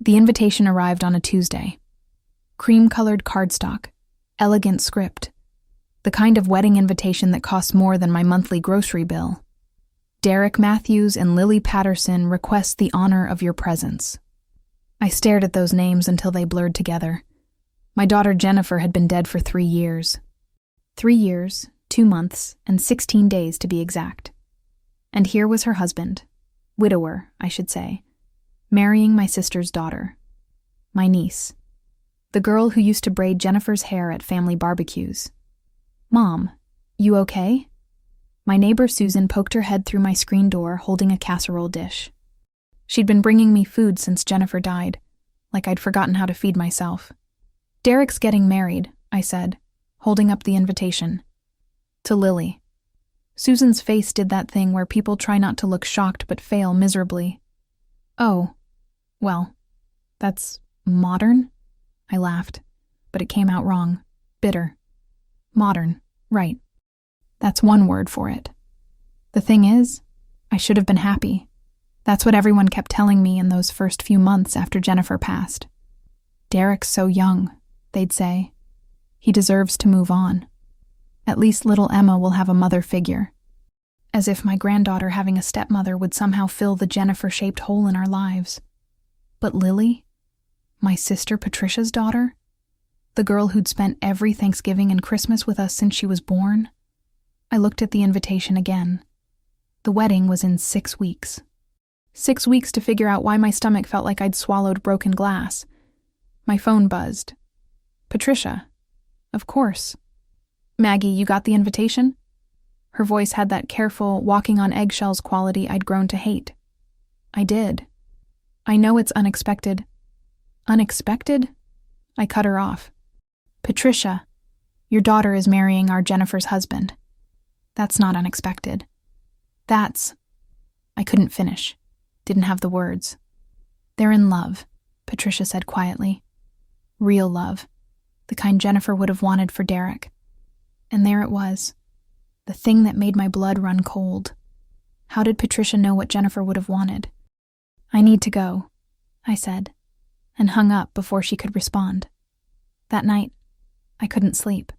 The invitation arrived on a Tuesday. Cream-colored cardstock, elegant script, the kind of wedding invitation that costs more than my monthly grocery bill. Derek Matthews and Lily Patterson request the honor of your presence. I stared at those names until they blurred together. My daughter Jennifer had been dead for 3 years. 3 years, 2 months, and 16 days to be exact. And here was her husband, widower, I should say, marrying my sister's daughter, my niece, the girl who used to braid Jennifer's hair at family barbecues. "Mom, you okay?" My neighbor Susan poked her head through my screen door holding a casserole dish. She'd been bringing me food since Jennifer died, like I'd forgotten how to feed myself. "Derek's getting married," I said, holding up the invitation. "To Lily." Susan's face did that thing where people try not to look shocked but fail miserably. "Oh, well, that's modern?" I laughed, but it came out wrong. Bitter. Modern, right. That's one word for it. The thing is, I should have been happy. That's what everyone kept telling me in those first few months after Jennifer passed. "Derek's so young," they'd say. "He deserves to move on. At least little Emma will have a mother figure." As if my granddaughter having a stepmother would somehow fill the Jennifer-shaped hole in our lives. But Lily? My sister Patricia's daughter? The girl who'd spent every Thanksgiving and Christmas with us since she was born? I looked at the invitation again. The wedding was in 6 weeks. 6 weeks to figure out why my stomach felt like I'd swallowed broken glass. My phone buzzed. "Patricia. Of course. Maggie, you got the invitation?" Her voice had that careful, walking on eggshells quality I'd grown to hate. "I did. I know it's unexpected." "Unexpected?" I cut her off. "Patricia, your daughter is marrying our Jennifer's husband. That's not unexpected. That's—" I couldn't finish. Didn't have the words. "They're in love," Patricia said quietly. "Real love. The kind Jennifer would have wanted for Derek." And there it was. The thing that made my blood run cold. How did Patricia know what Jennifer would have wanted? "I need to go," I said, and hung up before she could respond. That night, I couldn't sleep.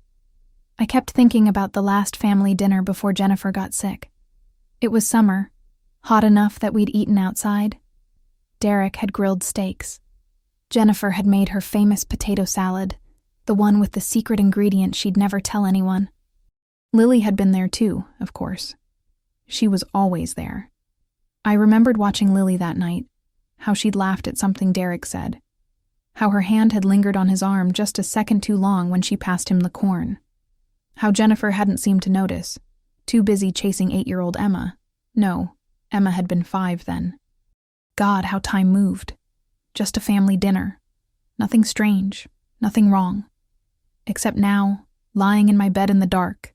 I kept thinking about the last family dinner before Jennifer got sick. It was summer, hot enough that we'd eaten outside. Derek had grilled steaks. Jennifer had made her famous potato salad, the one with the secret ingredient she'd never tell anyone. Lily had been there too, of course. She was always there. I remembered watching Lily that night, how she'd laughed at something Derek said, how her hand had lingered on his arm just a second too long when she passed him the corn, how Jennifer hadn't seemed to notice, too busy chasing 8-year-old Emma. No, Emma had been 5 then. God, how time moved. Just a family dinner. Nothing strange, nothing wrong. Except now, lying in my bed in the dark,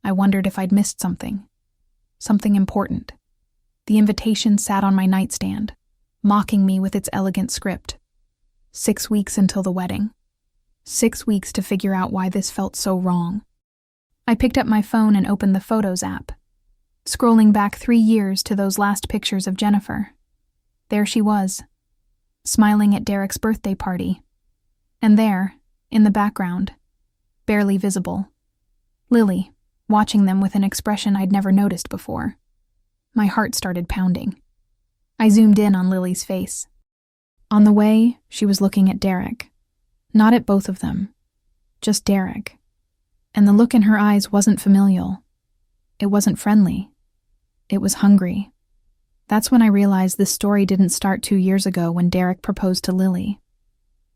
I wondered if I'd missed something. Something important. The invitation sat on my nightstand, mocking me with its elegant script. 6 weeks until the wedding. 6 weeks to figure out why this felt so wrong. I picked up my phone and opened the Photos app, scrolling back 3 years to those last pictures of Jennifer. There she was, smiling at Derek's birthday party. And there, in the background, barely visible, Lily, watching them with an expression I'd never noticed before. My heart started pounding. I zoomed in on Lily's face. On the way, she was looking at Derek. Not at both of them, just Derek. And the look in her eyes wasn't familial. It wasn't friendly. It was hungry. That's when I realized this story didn't start 2 years ago when Derek proposed to Lily.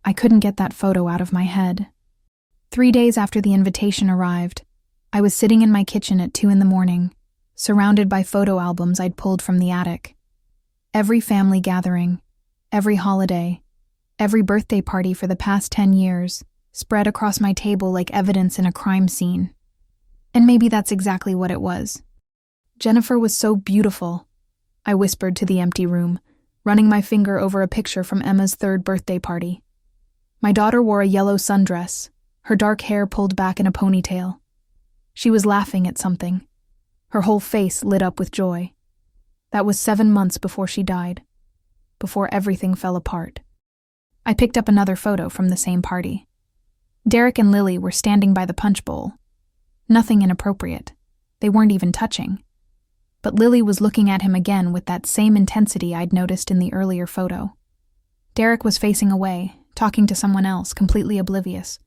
I couldn't get that photo out of my head. 3 days after the invitation arrived, I was sitting in my kitchen at 2 a.m, surrounded by photo albums I'd pulled from the attic. Every family gathering, every holiday, every birthday party for the past 10 years spread across my table like evidence in a crime scene. And maybe that's exactly what it was. Jennifer was so beautiful, I whispered to the empty room, running my finger over a picture from Emma's 3rd birthday party. My daughter wore a yellow sundress, her dark hair pulled back in a ponytail. She was laughing at something. Her whole face lit up with joy. That was 7 months before she died, before everything fell apart. I picked up another photo from the same party. Derek and Lily were standing by the punch bowl. Nothing inappropriate. They weren't even touching. But Lily was looking at him again with that same intensity I'd noticed in the earlier photo. Derek was facing away, talking to someone else, completely oblivious.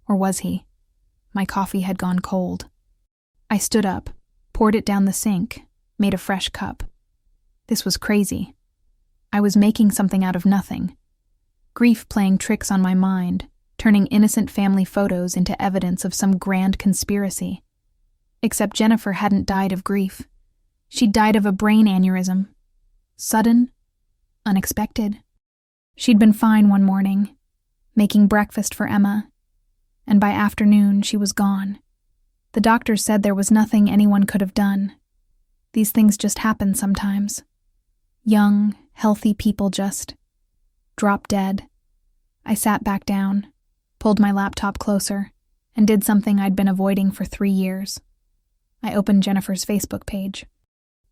Or was he? My coffee had gone cold. I stood up, poured it down the sink, made a fresh cup. This was crazy. I was making something out of nothing. Grief playing tricks on my mind, turning innocent family photos into evidence of some grand conspiracy. Except Jennifer hadn't died of grief. She'd died of a brain aneurysm. Sudden, unexpected. She'd been fine one morning, making breakfast for Emma, and by afternoon she was gone. The doctors said there was nothing anyone could have done. These things just happen sometimes. Young, healthy people just drop dead. I sat back down, pulled my laptop closer, and did something I'd been avoiding for 3 years. I opened Jennifer's Facebook page.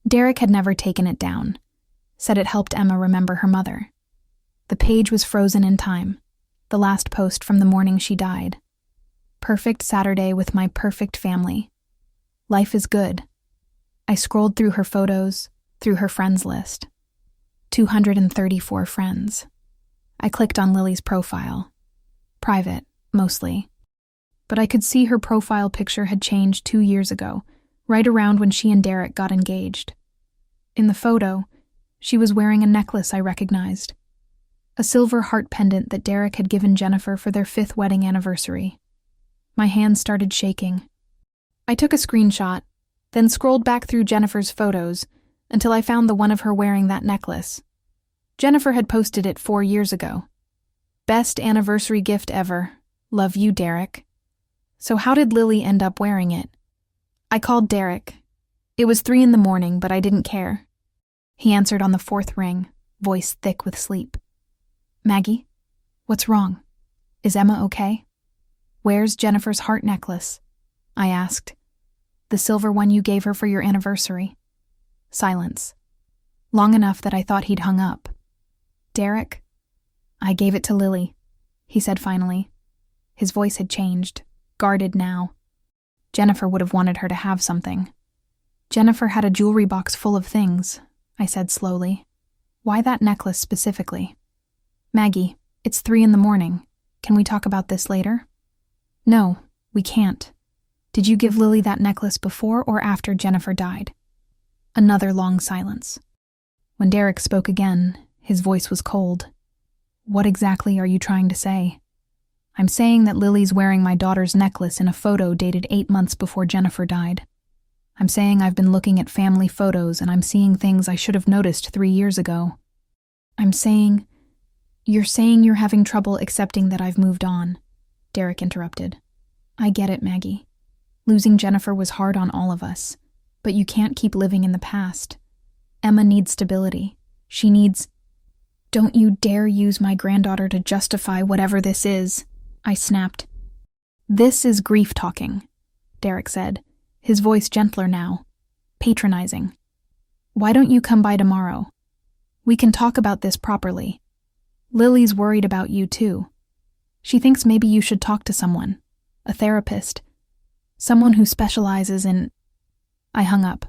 Derek had never taken it down, said it helped Emma remember her mother. The page was frozen in time, the last post from the morning she died. Perfect Saturday with my perfect family. Life is good. I scrolled through her photos, through her friends list. 234 friends. I clicked on Lily's profile. Private, mostly. But I could see her profile picture had changed 2 years ago, right around when she and Derek got engaged. In the photo, she was wearing a necklace I recognized. A silver heart pendant that Derek had given Jennifer for their 5th wedding anniversary. My hands started shaking. I took a screenshot, then scrolled back through Jennifer's photos until I found the one of her wearing that necklace. Jennifer had posted it 4 years ago. Best anniversary gift ever. Love you, Derek. So how did Lily end up wearing it? I called Derek. It was 3 a.m, but I didn't care. He answered on the 4th ring, voice thick with sleep. Maggie? What's wrong? Is Emma okay? Where's Jennifer's heart necklace? I asked. The silver one you gave her for your anniversary. Silence. Long enough that I thought he'd hung up. Derek? I gave it to Lily, he said finally. His voice had changed, guarded now. Jennifer would have wanted her to have something. Jennifer had a jewelry box full of things, I said slowly. Why that necklace specifically? Maggie, it's 3 a.m. Can we talk about this later? No, we can't. Did you give Lily that necklace before or after Jennifer died? Another long silence. When Derek spoke again, his voice was cold. What exactly are you trying to say? I'm saying that Lily's wearing my daughter's necklace in a photo dated 8 months before Jennifer died. I'm saying I've been looking at family photos and I'm seeing things I should have noticed 3 years ago. I'm saying... You're saying you're having trouble accepting that I've moved on, Derek interrupted. I get it, Maggie. Losing Jennifer was hard on all of us, but you can't keep living in the past. Emma needs stability. She needs... Don't you dare use my granddaughter to justify whatever this is, I snapped. This is grief talking, Derek said, his voice gentler now, patronizing. Why don't you come by tomorrow? We can talk about this properly. Lily's worried about you too. She thinks maybe you should talk to someone, a therapist, someone who specializes in... I hung up.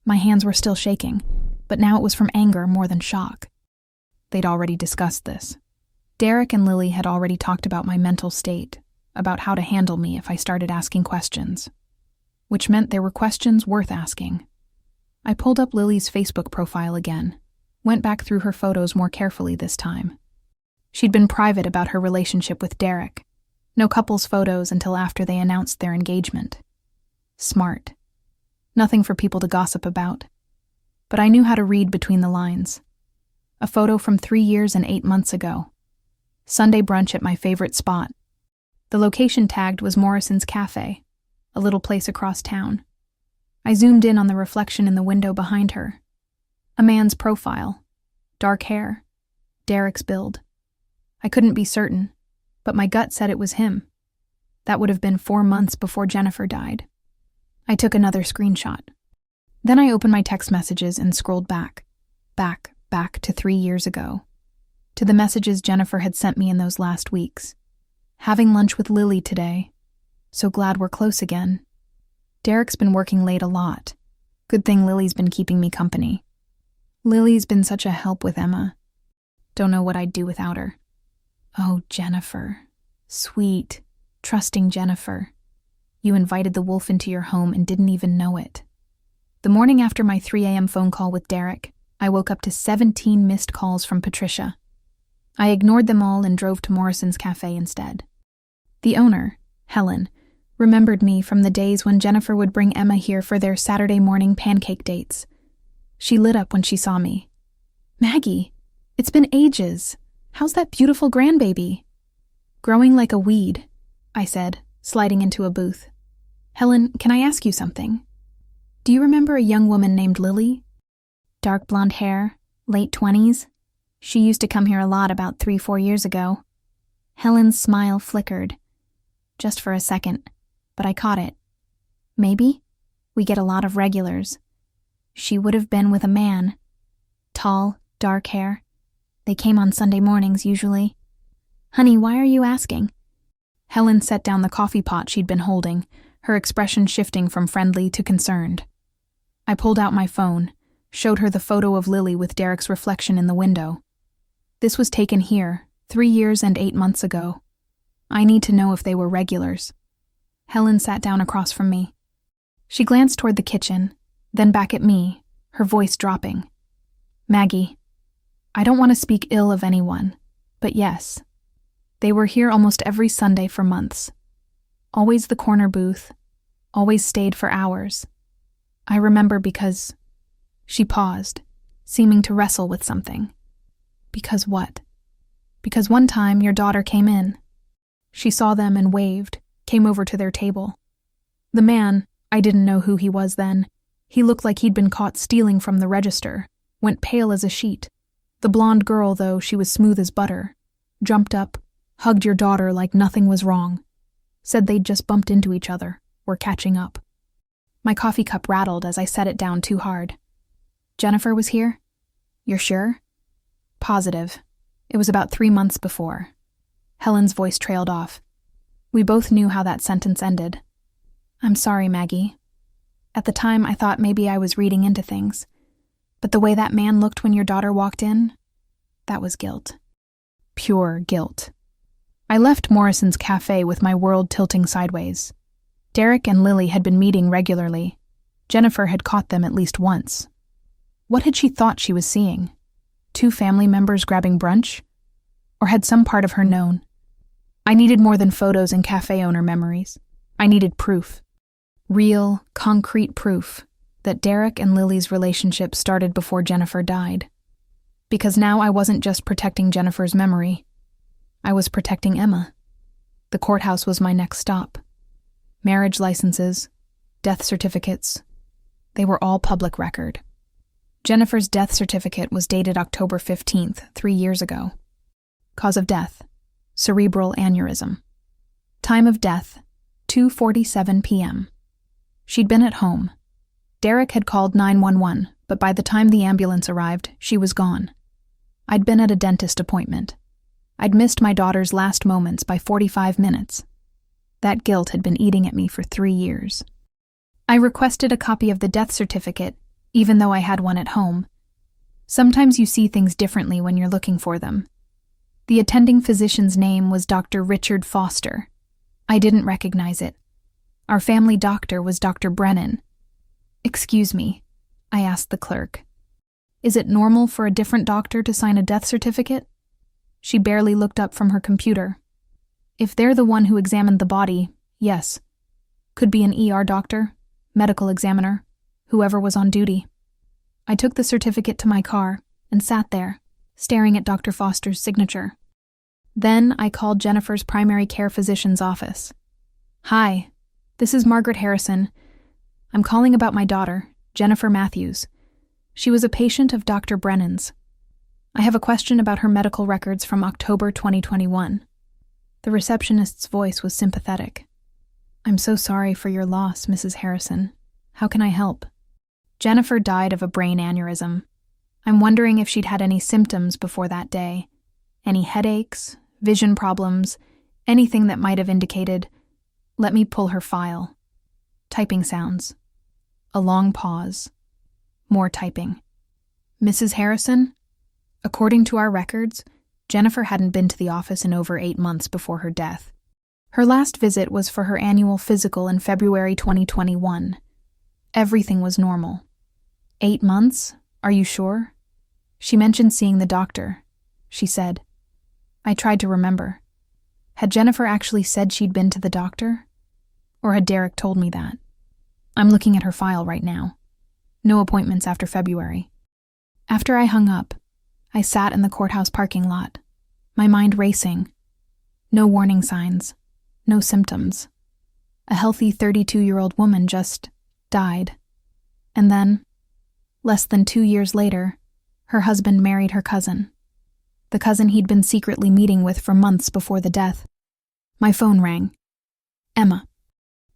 My hands were still shaking, but now it was from anger more than shock. They'd already discussed this. Derek and Lily had already talked about my mental state, about how to handle me if I started asking questions. Which meant there were questions worth asking. I pulled up Lily's Facebook profile again, went back through her photos more carefully this time. She'd been private about her relationship with Derek. No couples photos until after they announced their engagement. Smart. Nothing for people to gossip about. But I knew how to read between the lines. A photo from 3 years and 8 months ago. Sunday brunch at my favorite spot. The location tagged was Morrison's Cafe, a little place across town. I zoomed in on the reflection in the window behind her. A man's profile. Dark hair. Derek's build. I couldn't be certain, but my gut said it was him. That would have been 4 months before Jennifer died. I took another screenshot. Then I opened my text messages and scrolled back to 3 years ago. to the messages Jennifer had sent me in those last weeks. Having lunch with Lily today. So glad we're close again. Derek's been working late a lot. Good thing Lily's been keeping me company. Lily's been such a help with Emma. Don't know what I'd do without her. Oh, Jennifer. Sweet, trusting Jennifer. You invited the wolf into your home and didn't even know it. The morning after my 3 a.m. phone call with Derek, I woke up to 17 missed calls from Patricia. I ignored them all and drove to Morrison's Cafe instead. The owner, Helen, remembered me from the days when Jennifer would bring Emma here for their Saturday morning pancake dates. She lit up when she saw me. Maggie, it's been ages. How's that beautiful grandbaby? Growing like a weed, I said, sliding into a booth. Helen, can I ask you something? Do you remember a young woman named Lily? Dark blonde hair, late 20s? She used to come here a lot about 3-4 years ago. Helen's smile flickered. Just for a second, but I caught it. Maybe? We get a lot of regulars. She would have been with a man. Tall, dark hair. They came on Sunday mornings usually. Honey, why are you asking? Helen set down the coffee pot she'd been holding, her expression shifting from friendly to concerned. I pulled out my phone, showed her the photo of Lily with Derek's reflection in the window. This was taken here, 3 years and 8 months ago. I need to know if they were regulars. Helen sat down across from me. She glanced toward the kitchen, then back at me, her voice dropping. Maggie, I don't want to speak ill of anyone, but yes, they were here almost every Sunday for months. Always the corner booth, always stayed for hours. I remember because... She paused, seeming to wrestle with something. Because what? Because one time your daughter came in. She saw them and waved, came over to their table. The man, I didn't know who he was then. He looked like he'd been caught stealing from the register, went pale as a sheet. The blonde girl, though she was smooth as butter, jumped up, hugged your daughter like nothing was wrong. Said they'd just bumped into each other, were catching up. My coffee cup rattled as I set it down too hard. Jennifer was here? You're sure? Positive. It was about 3 months before. Helen's voice trailed off. We both knew how that sentence ended. I'm sorry, Maggie. At the time, I thought maybe I was reading into things. But the way that man looked when your daughter walked in, that was guilt. Pure guilt. I left Morrison's Cafe with my world tilting sideways. Derek and Lily had been meeting regularly. Jennifer had caught them at least once. What had she thought she was seeing? 2 family members grabbing brunch? Or had some part of her known? I needed more than photos and cafe owner memories. I needed proof. Real, concrete proof that Derek and Lily's relationship started before Jennifer died. Because now I wasn't just protecting Jennifer's memory. I was protecting Emma. The courthouse was my next stop. Marriage licenses, death certificates, they were all public record. Jennifer's death certificate was dated October 15th, 3 years ago. Cause of death, cerebral aneurysm. Time of death, 2:47 p.m. She'd been at home. Derek had called 911, but by the time the ambulance arrived, she was gone. I'd been at a dentist appointment. I'd missed my daughter's last moments by 45 minutes. That guilt had been eating at me for 3 years. I requested a copy of the death certificate, even though I had one at home. Sometimes you see things differently when you're looking for them. The attending physician's name was Dr. Richard Foster. I didn't recognize it. Our family doctor was Dr. Brennan. Excuse me, I asked the clerk. Is it normal for a different doctor to sign a death certificate? She barely looked up from her computer. If they're the one who examined the body, yes. Could be an ER doctor, medical examiner, whoever was on duty. I took the certificate to my car and sat there, staring at Dr. Foster's signature. Then I called Jennifer's primary care physician's office. Hi, this is Margaret Harrison. I'm calling about my daughter, Jennifer Matthews. She was a patient of Dr. Brennan's. I have a question about her medical records from October 2021. The receptionist's voice was sympathetic. I'm so sorry for your loss, Mrs. Harrison. How can I help? Jennifer died of a brain aneurysm. I'm wondering if she'd had any symptoms before that day. Any headaches, vision problems, anything that might have indicated, let me pull her file. Typing sounds. A long pause. More typing. Mrs. Harrison? According to our records, Jennifer hadn't been to the office in over 8 months before her death. Her last visit was for her annual physical in February 2021. Everything was normal. 8 months? Are you sure? She mentioned seeing the doctor, she said. I tried to remember. Had Jennifer actually said she'd been to the doctor? Or had Derek told me that? I'm looking at her file right now. No appointments after February. After I hung up, I sat in the courthouse parking lot, my mind racing. No warning signs, no symptoms. A healthy 32-year-old woman just died. And then, less than 2 years later, her husband married her cousin. The cousin he'd been secretly meeting with for months before the death. My phone rang. Emma.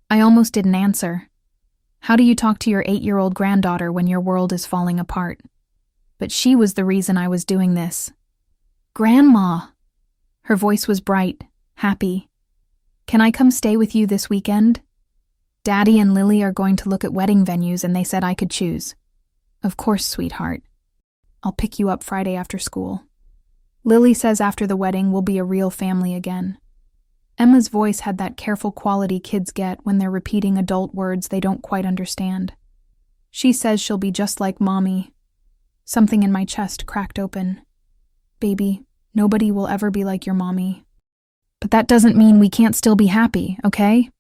I almost didn't answer. How do you talk to your 8-year-old granddaughter when your world is falling apart? But she was the reason I was doing this. Grandma! Her voice was bright, happy. Can I come stay with you this weekend? Daddy and Lily are going to look at wedding venues and they said I could choose. Of course, sweetheart. I'll pick you up Friday after school. Lily says after the wedding we'll be a real family again. Emma's voice had that careful quality kids get when they're repeating adult words they don't quite understand. She says she'll be just like Mommy. Something in my chest cracked open. Baby, nobody will ever be like your mommy. But that doesn't mean we can't still be happy, okay?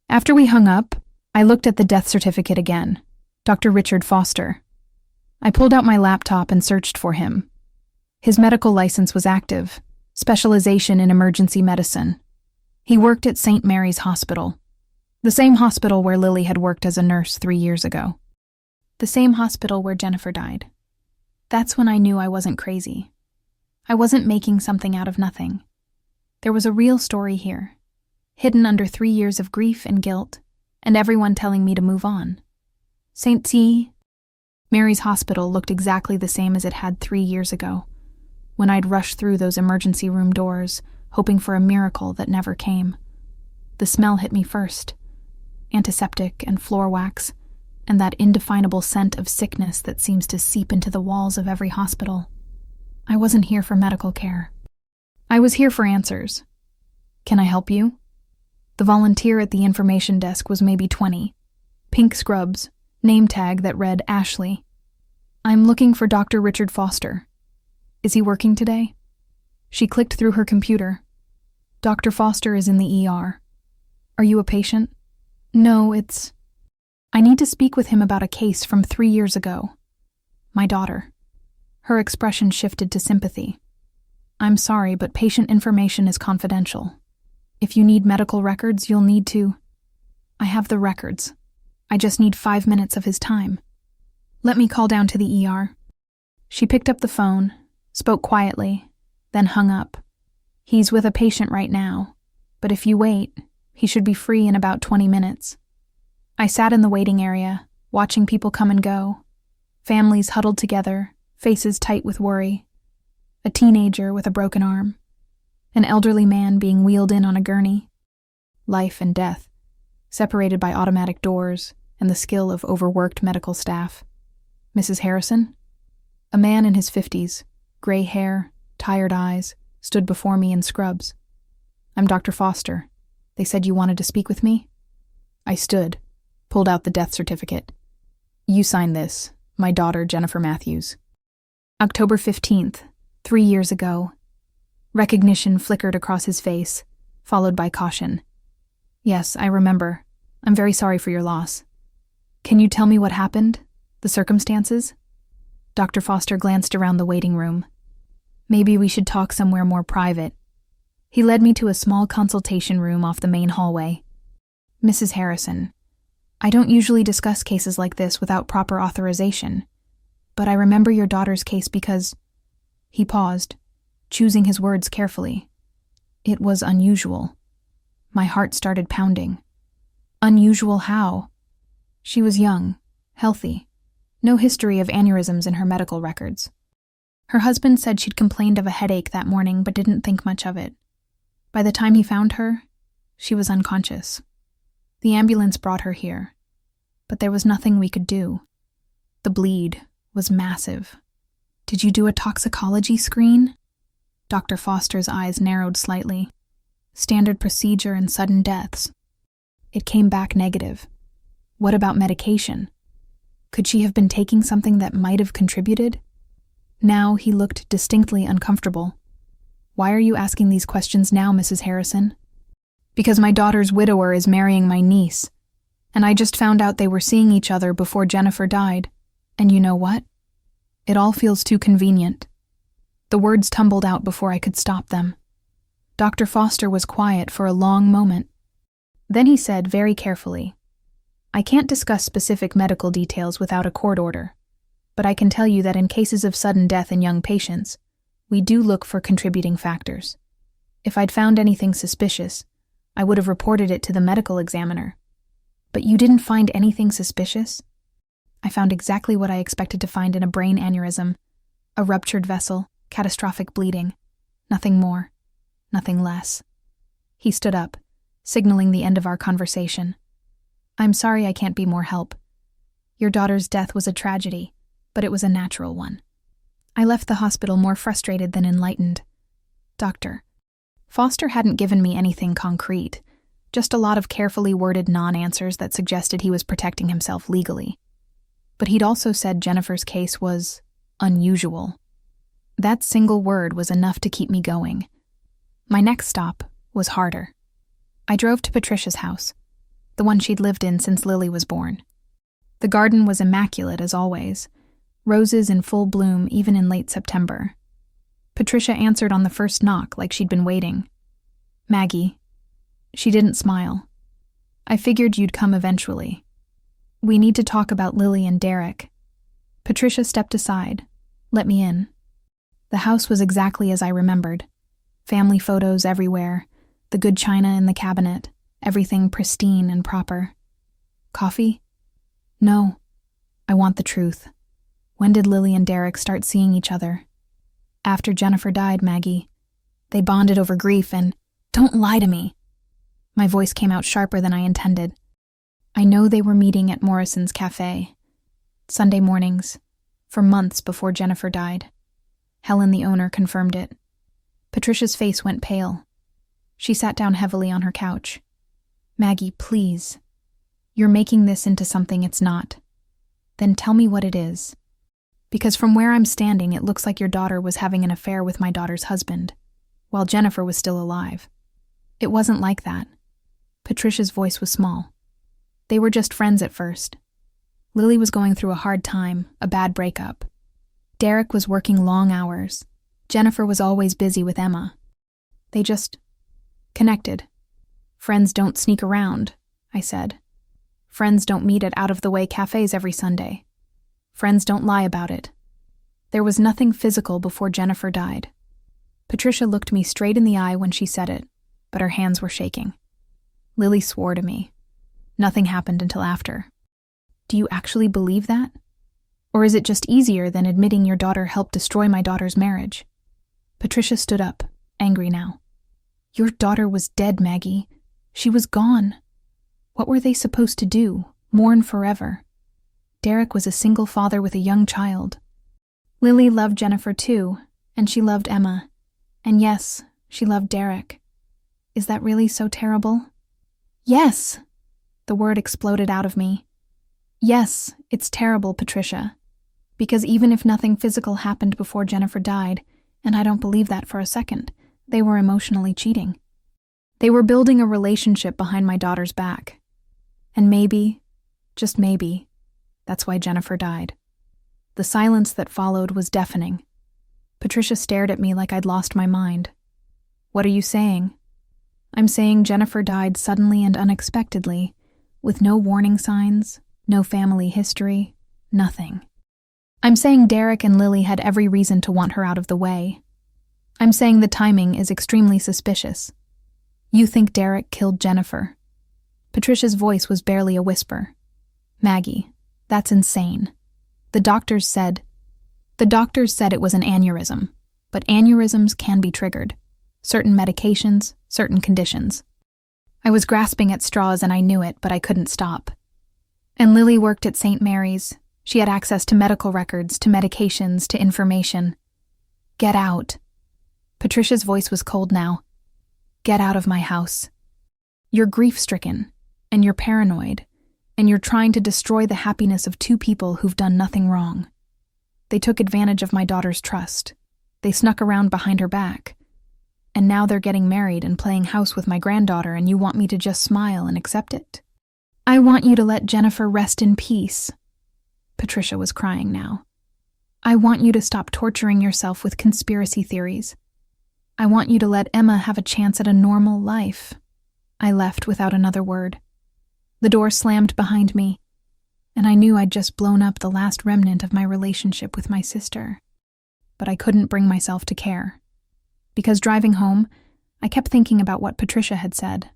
After we hung up, I looked at the death certificate again. Dr. Richard Foster. I pulled out my laptop and searched for him. His medical license was active, specialization in emergency medicine. He worked at St. Mary's Hospital, the same hospital where Lily had worked as a nurse 3 years ago. The same hospital where Jennifer died. That's when I knew I wasn't crazy. I wasn't making something out of nothing. There was a real story here, hidden under 3 years of grief and guilt, and everyone telling me to move on. St. Mary's Hospital looked exactly the same as it had 3 years ago, when I'd rushed through those emergency room doors, hoping for a miracle that never came. The smell hit me first. Antiseptic and floor wax, and that indefinable scent of sickness that seems to seep into the walls of every hospital. I wasn't here for medical care. I was here for answers. Can I help you? The volunteer at the information desk was maybe 20. Pink scrubs, name tag that read Ashley. I'm looking for Dr. Richard Foster. Is he working today? She clicked through her computer. Dr. Foster is in the ER. Are you a patient? No, I need to speak with him about a case from 3 years ago. My daughter. Her expression shifted to sympathy. I'm sorry, but patient information is confidential. If you need medical records, you'll need to... I have the records. I just need 5 minutes of his time. Let me call down to the ER. She picked up the phone, spoke quietly, then hung up. He's with a patient right now, but if you wait, he should be free in about 20 minutes. I sat in the waiting area, watching people come and go. Families huddled together, faces tight with worry. A teenager with a broken arm. An elderly man being wheeled in on a gurney. Life and death, separated by automatic doors and the skill of overworked medical staff. Mrs. Harrison? A man in his 50s, gray hair, tired eyes, stood before me in scrubs. I'm Dr. Foster. They said you wanted to speak with me? I stood, pulled out the death certificate. You sign this, my daughter Jennifer Matthews. October 15th, 3 years ago. Recognition flickered across his face, followed by caution. Yes, I remember. I'm very sorry for your loss. Can you tell me what happened? The circumstances? Dr. Foster glanced around the waiting room. Maybe we should talk somewhere more private. He led me to a small consultation room off the main hallway. Mrs. Harrison, I don't usually discuss cases like this without proper authorization, but I remember your daughter's case because... He paused, choosing his words carefully. It was unusual. My heart started pounding. Unusual how? She was young, healthy, no history of aneurysms in her medical records. Her husband said she'd complained of a headache that morning but didn't think much of it. By the time he found her, she was unconscious. The ambulance brought her here, but there was nothing we could do. The bleed was massive. Did you do a toxicology screen? Dr. Foster's eyes narrowed slightly. Standard procedure in sudden deaths. It came back negative. What about medication? Could she have been taking something that might have contributed? Now he looked distinctly uncomfortable. Why are you asking these questions now, Mrs. Harrison? Because my daughter's widower is marrying my niece, and I just found out they were seeing each other before Jennifer died. And you know what? It all feels too convenient. The words tumbled out before I could stop them. Dr. Foster was quiet for a long moment. Then he said very carefully, I can't discuss specific medical details without a court order, but I can tell you that in cases of sudden death in young patients, we do look for contributing factors. If I'd found anything suspicious, I would have reported it to the medical examiner. But you didn't find anything suspicious? I found exactly what I expected to find in a brain aneurysm, a ruptured vessel, catastrophic bleeding. Nothing more, nothing less. He stood up, signaling the end of our conversation. I'm sorry I can't be more help. Your daughter's death was a tragedy, but it was a natural one. I left the hospital more frustrated than enlightened. Doctor, Foster hadn't given me anything concrete, just a lot of carefully worded non-answers that suggested he was protecting himself legally. But he'd also said Jennifer's case was unusual. That single word was enough to keep me going. My next stop was harder. I drove to Patricia's house, the one she'd lived in since Lily was born. The garden was immaculate as always, roses in full bloom even in late September. Patricia answered on the first knock like she'd been waiting. Maggie. She didn't smile. I figured you'd come eventually. We need to talk about Lily and Derek. Patricia stepped aside. Let me in. The house was exactly as I remembered. Family photos everywhere, the good china in the cabinet, everything pristine and proper. Coffee? No. I want the truth. When did Lily and Derek start seeing each other? After Jennifer died, Maggie. They bonded over grief and... Don't lie to me. My voice came out sharper than I intended. I know they were meeting at Morrison's Cafe. Sunday mornings, for months before Jennifer died. Helen, the owner, confirmed it. Patricia's face went pale. She sat down heavily on her couch. Maggie, please. You're making this into something it's not. Then tell me what it is. Because from where I'm standing, it looks like your daughter was having an affair with my daughter's husband, while Jennifer was still alive. It wasn't like that. Patricia's voice was small. They were just friends at first. Lily was going through a hard time, a bad breakup. Derek was working long hours. Jennifer was always busy with Emma. They just connected. Friends don't sneak around, I said. Friends don't meet at out-of-the-way cafes every Sunday. Friends don't lie about it. There was nothing physical before Jennifer died. Patricia looked me straight in the eye when she said it, but her hands were shaking. Lily swore to me. Nothing happened until after. Do you actually believe that? Or is it just easier than admitting your daughter helped destroy my daughter's marriage? Patricia stood up, angry now. Your daughter was dead, Maggie. She was gone. What were they supposed to do? Mourn forever? Derek was a single father with a young child. Lily loved Jennifer too, and she loved Emma. And yes, she loved Derek. Is that really so terrible? Yes! The word exploded out of me. Yes, it's terrible, Patricia. Because even if nothing physical happened before Jennifer died, and I don't believe that for a second, they were emotionally cheating. They were building a relationship behind my daughter's back. And maybe, just maybe, that's why Jennifer died. The silence that followed was deafening. Patricia stared at me like I'd lost my mind. What are you saying? I'm saying Jennifer died suddenly and unexpectedly, with no warning signs, no family history, nothing. I'm saying Derek and Lily had every reason to want her out of the way. I'm saying the timing is extremely suspicious. You think Derek killed Jennifer? Patricia's voice was barely a whisper. Maggie, that's insane. The doctors said The doctors said it was an aneurysm, but aneurysms can be triggered. Certain medications, certain conditions. I was grasping at straws and I knew it, but I couldn't stop. And Lily worked at St. Mary's. She had access to medical records, to medications, to information. Get out. Patricia's voice was cold now. Get out of my house. You're grief-stricken, and you're paranoid, and you're trying to destroy the happiness of two people who've done nothing wrong. They took advantage of my daughter's trust. They snuck around behind her back. And now they're getting married and playing house with my granddaughter, and you want me to just smile and accept it? I want you to let Jennifer rest in peace. Patricia was crying now. I want you to stop torturing yourself with conspiracy theories. I want you to let Emma have a chance at a normal life. I left without another word. The door slammed behind me, and I knew I'd just blown up the last remnant of my relationship with my sister. But I couldn't bring myself to care. Because driving home, I kept thinking about what Patricia had said.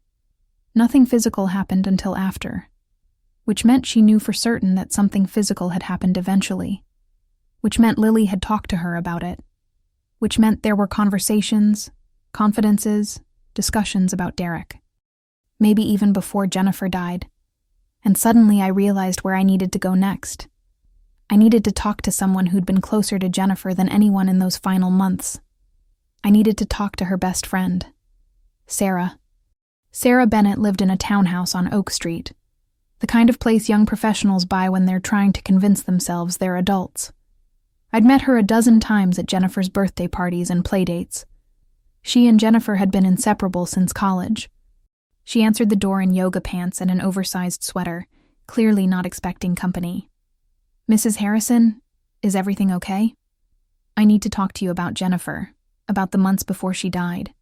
Nothing physical happened until after, which meant she knew for certain that something physical had happened eventually, which meant Lily had talked to her about it, which meant there were conversations, confidences, discussions about Derek. Maybe even before Jennifer died. And suddenly I realized where I needed to go next. I needed to talk to someone who'd been closer to Jennifer than anyone in those final months. I needed to talk to her best friend, Sarah. Sarah Bennett lived in a townhouse on Oak Street, the kind of place young professionals buy when they're trying to convince themselves they're adults. I'd met her a dozen times at Jennifer's birthday parties and playdates. She and Jennifer had been inseparable since college. She answered the door in yoga pants and an oversized sweater, clearly not expecting company. Mrs. Harrison, is everything okay? I need to talk to you about Jennifer, about the months before she died.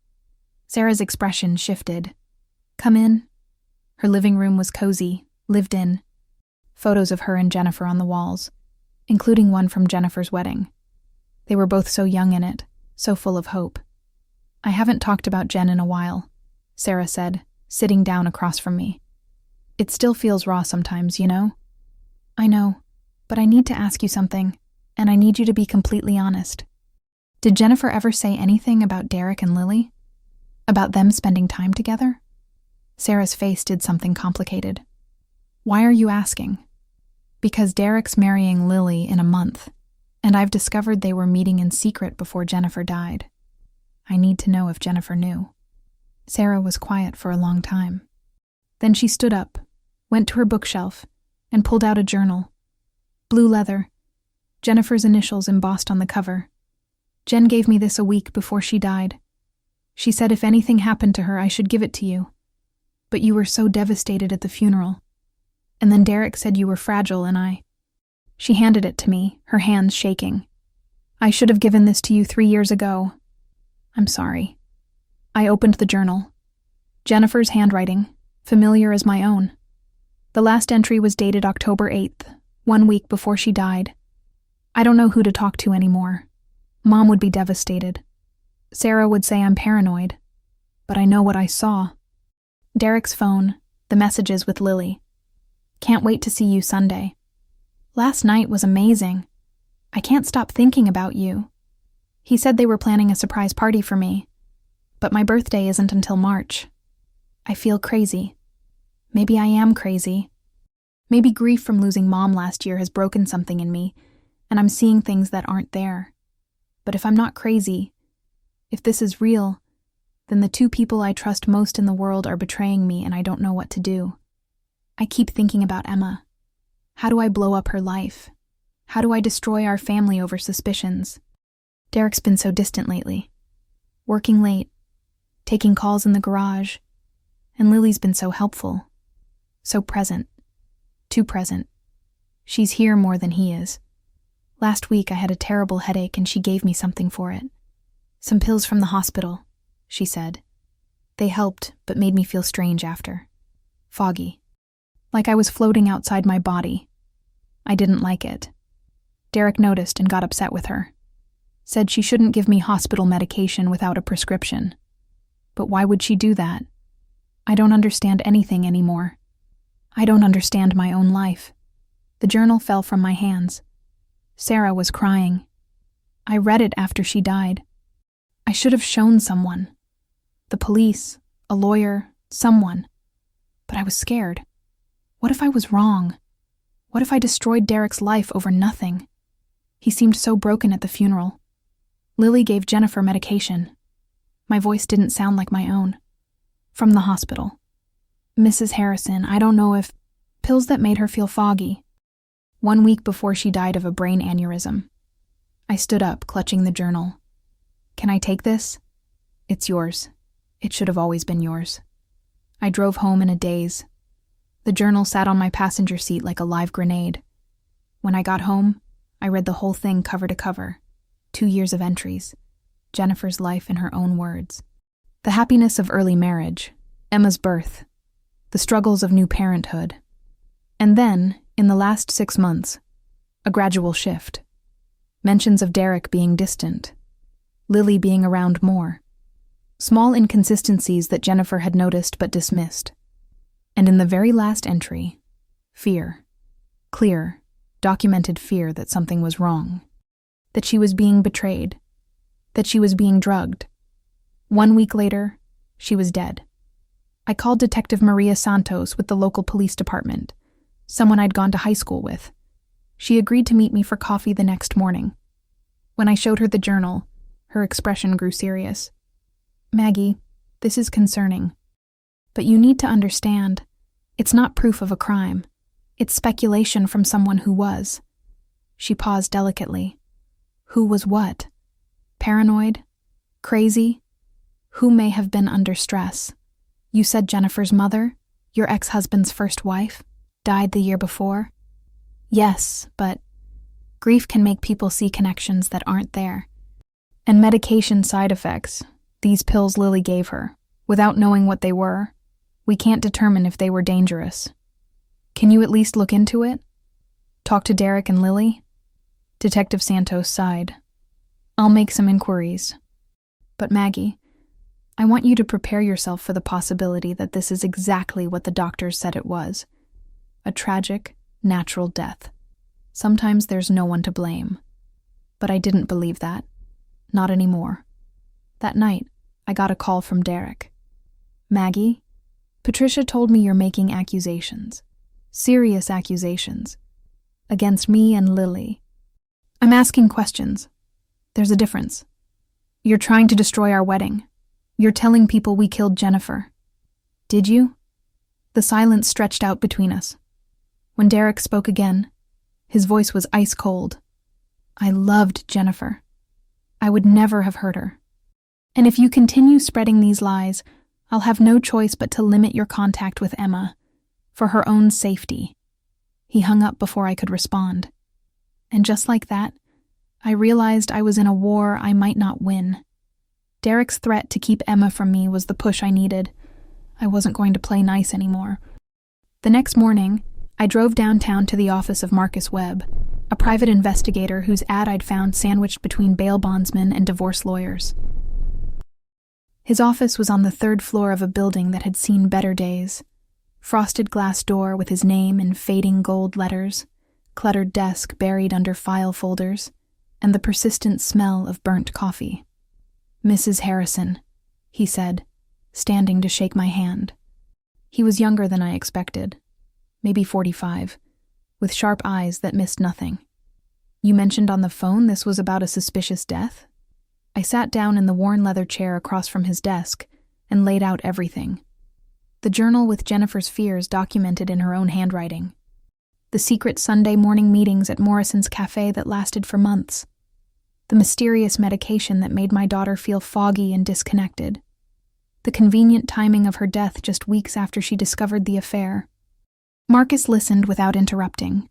Sarah's expression shifted. Come in. Her living room was cozy, lived in. Photos of her and Jennifer on the walls, including one from Jennifer's wedding. They were both so young in it, so full of hope. I haven't talked about Jen in a while, Sarah said, sitting down across from me. It still feels raw sometimes, you know? I know, but I need to ask you something, and I need you to be completely honest. Did Jennifer ever say anything about Derek and Lily? About them spending time together? Sarah's face did something complicated. Why are you asking? Because Derek's marrying Lily in a month, and I've discovered they were meeting in secret before Jennifer died. I need to know if Jennifer knew. Sarah was quiet for a long time. Then she stood up, went to her bookshelf, and pulled out a journal. Blue leather, Jennifer's initials embossed on the cover. Jen gave me this a week before she died. She said if anything happened to her, I should give it to you. But you were so devastated at the funeral. And then Derek said you were fragile and She handed it to me, her hands shaking. I should have given this to you 3 years ago. I'm sorry. I opened the journal. Jennifer's handwriting, familiar as my own. The last entry was dated October 8th, 1 week before she died. I don't know who to talk to anymore. Mom would be devastated. Sarah would say I'm paranoid. But I know what I saw. Derek's phone, the messages with Lily. Can't wait to see you Sunday. Last night was amazing. I can't stop thinking about you. He said they were planning a surprise party for me. But my birthday isn't until March. I feel crazy. Maybe I am crazy. Maybe grief from losing Mom last year has broken something in me, and I'm seeing things that aren't there. But if I'm not crazy, if this is real, then the two people I trust most in the world are betraying me and I don't know what to do. I keep thinking about Emma. How do I blow up her life? How do I destroy our family over suspicions? Derek's been so distant lately. Working late, taking calls in the garage, and Lily's been so helpful. So present. Too present. She's here more than he is. Last week I had a terrible headache and she gave me something for it. Some pills from the hospital, she said. They helped, but made me feel strange after. Foggy. Like I was floating outside my body. I didn't like it. Derek noticed and got upset with her. Said she shouldn't give me hospital medication without a prescription. But why would she do that? I don't understand anything anymore. I don't understand my own life. The journal fell from my hands. Sarah was crying. I read it after she died. I should have shown someone. The police, a lawyer, someone. But I was scared. What if I was wrong? What if I destroyed Derek's life over nothing? He seemed so broken at the funeral. Lily gave Jennifer medication. My voice didn't sound like my own. From the hospital. Mrs. Harrison, I don't know if... Pills that made her feel foggy. 1 week before she died of a brain aneurysm. I stood up, clutching the journal. Can I take this? It's yours. It should have always been yours. I drove home in a daze. The journal sat on my passenger seat like a live grenade. When I got home, I read the whole thing cover to cover. 2 years of entries. Jennifer's life in her own words. The happiness of early marriage. Emma's birth. The struggles of new parenthood. And then, in the last 6 months, a gradual shift. Mentions of Derek being distant. Lily being around more. Small inconsistencies that Jennifer had noticed but dismissed. And in the very last entry, fear. Clear, documented fear that something was wrong. That she was being betrayed. That she was being drugged. 1 week later, she was dead. I called Detective Maria Santos with the local police department, someone I'd gone to high school with. She agreed to meet me for coffee the next morning. When I showed her the journal, her expression grew serious. Maggie, this is concerning. But you need to understand, it's not proof of a crime. It's speculation from someone who was. She paused delicately. Who was what? Paranoid? Crazy? Who may have been under stress? You said Jennifer's mother, your ex-husband's first wife, died the year before? Yes, but grief can make people see connections that aren't there. And medication side effects, these pills Lily gave her, without knowing what they were, we can't determine if they were dangerous. Can you at least look into it? Talk to Derek and Lily? Detective Santos sighed. I'll make some inquiries. But Maggie, I want you to prepare yourself for the possibility that this is exactly what the doctors said it was. A tragic, natural death. Sometimes there's no one to blame. But I didn't believe that. Not anymore. That night, I got a call from Derek. Maggie, Patricia told me you're making accusations. Serious accusations. Against me and Lily. I'm asking questions. There's a difference. You're trying to destroy our wedding. You're telling people we killed Jennifer. Did you? The silence stretched out between us. When Derek spoke again, his voice was ice cold. I loved Jennifer. I would never have hurt her. And if you continue spreading these lies, I'll have no choice but to limit your contact with Emma, for her own safety. He hung up before I could respond. And just like that, I realized I was in a war I might not win. Derek's threat to keep Emma from me was the push I needed. I wasn't going to play nice anymore. The next morning, I drove downtown to the office of Marcus Webb, a private investigator whose ad I'd found sandwiched between bail bondsmen and divorce lawyers. His office was on the 3rd floor of a building that had seen better days. Frosted glass door with his name in fading gold letters, cluttered desk buried under file folders, and the persistent smell of burnt coffee. Mrs. Harrison, he said, standing to shake my hand. He was younger than I expected, maybe 45, with sharp eyes that missed nothing. You mentioned on the phone this was about a suspicious death? I sat down in the worn leather chair across from his desk and laid out everything. The journal with Jennifer's fears documented in her own handwriting. The secret Sunday morning meetings at Morrison's cafe that lasted for months. The mysterious medication that made my daughter feel foggy and disconnected. The convenient timing of her death just weeks after she discovered the affair. Marcus listened without interrupting,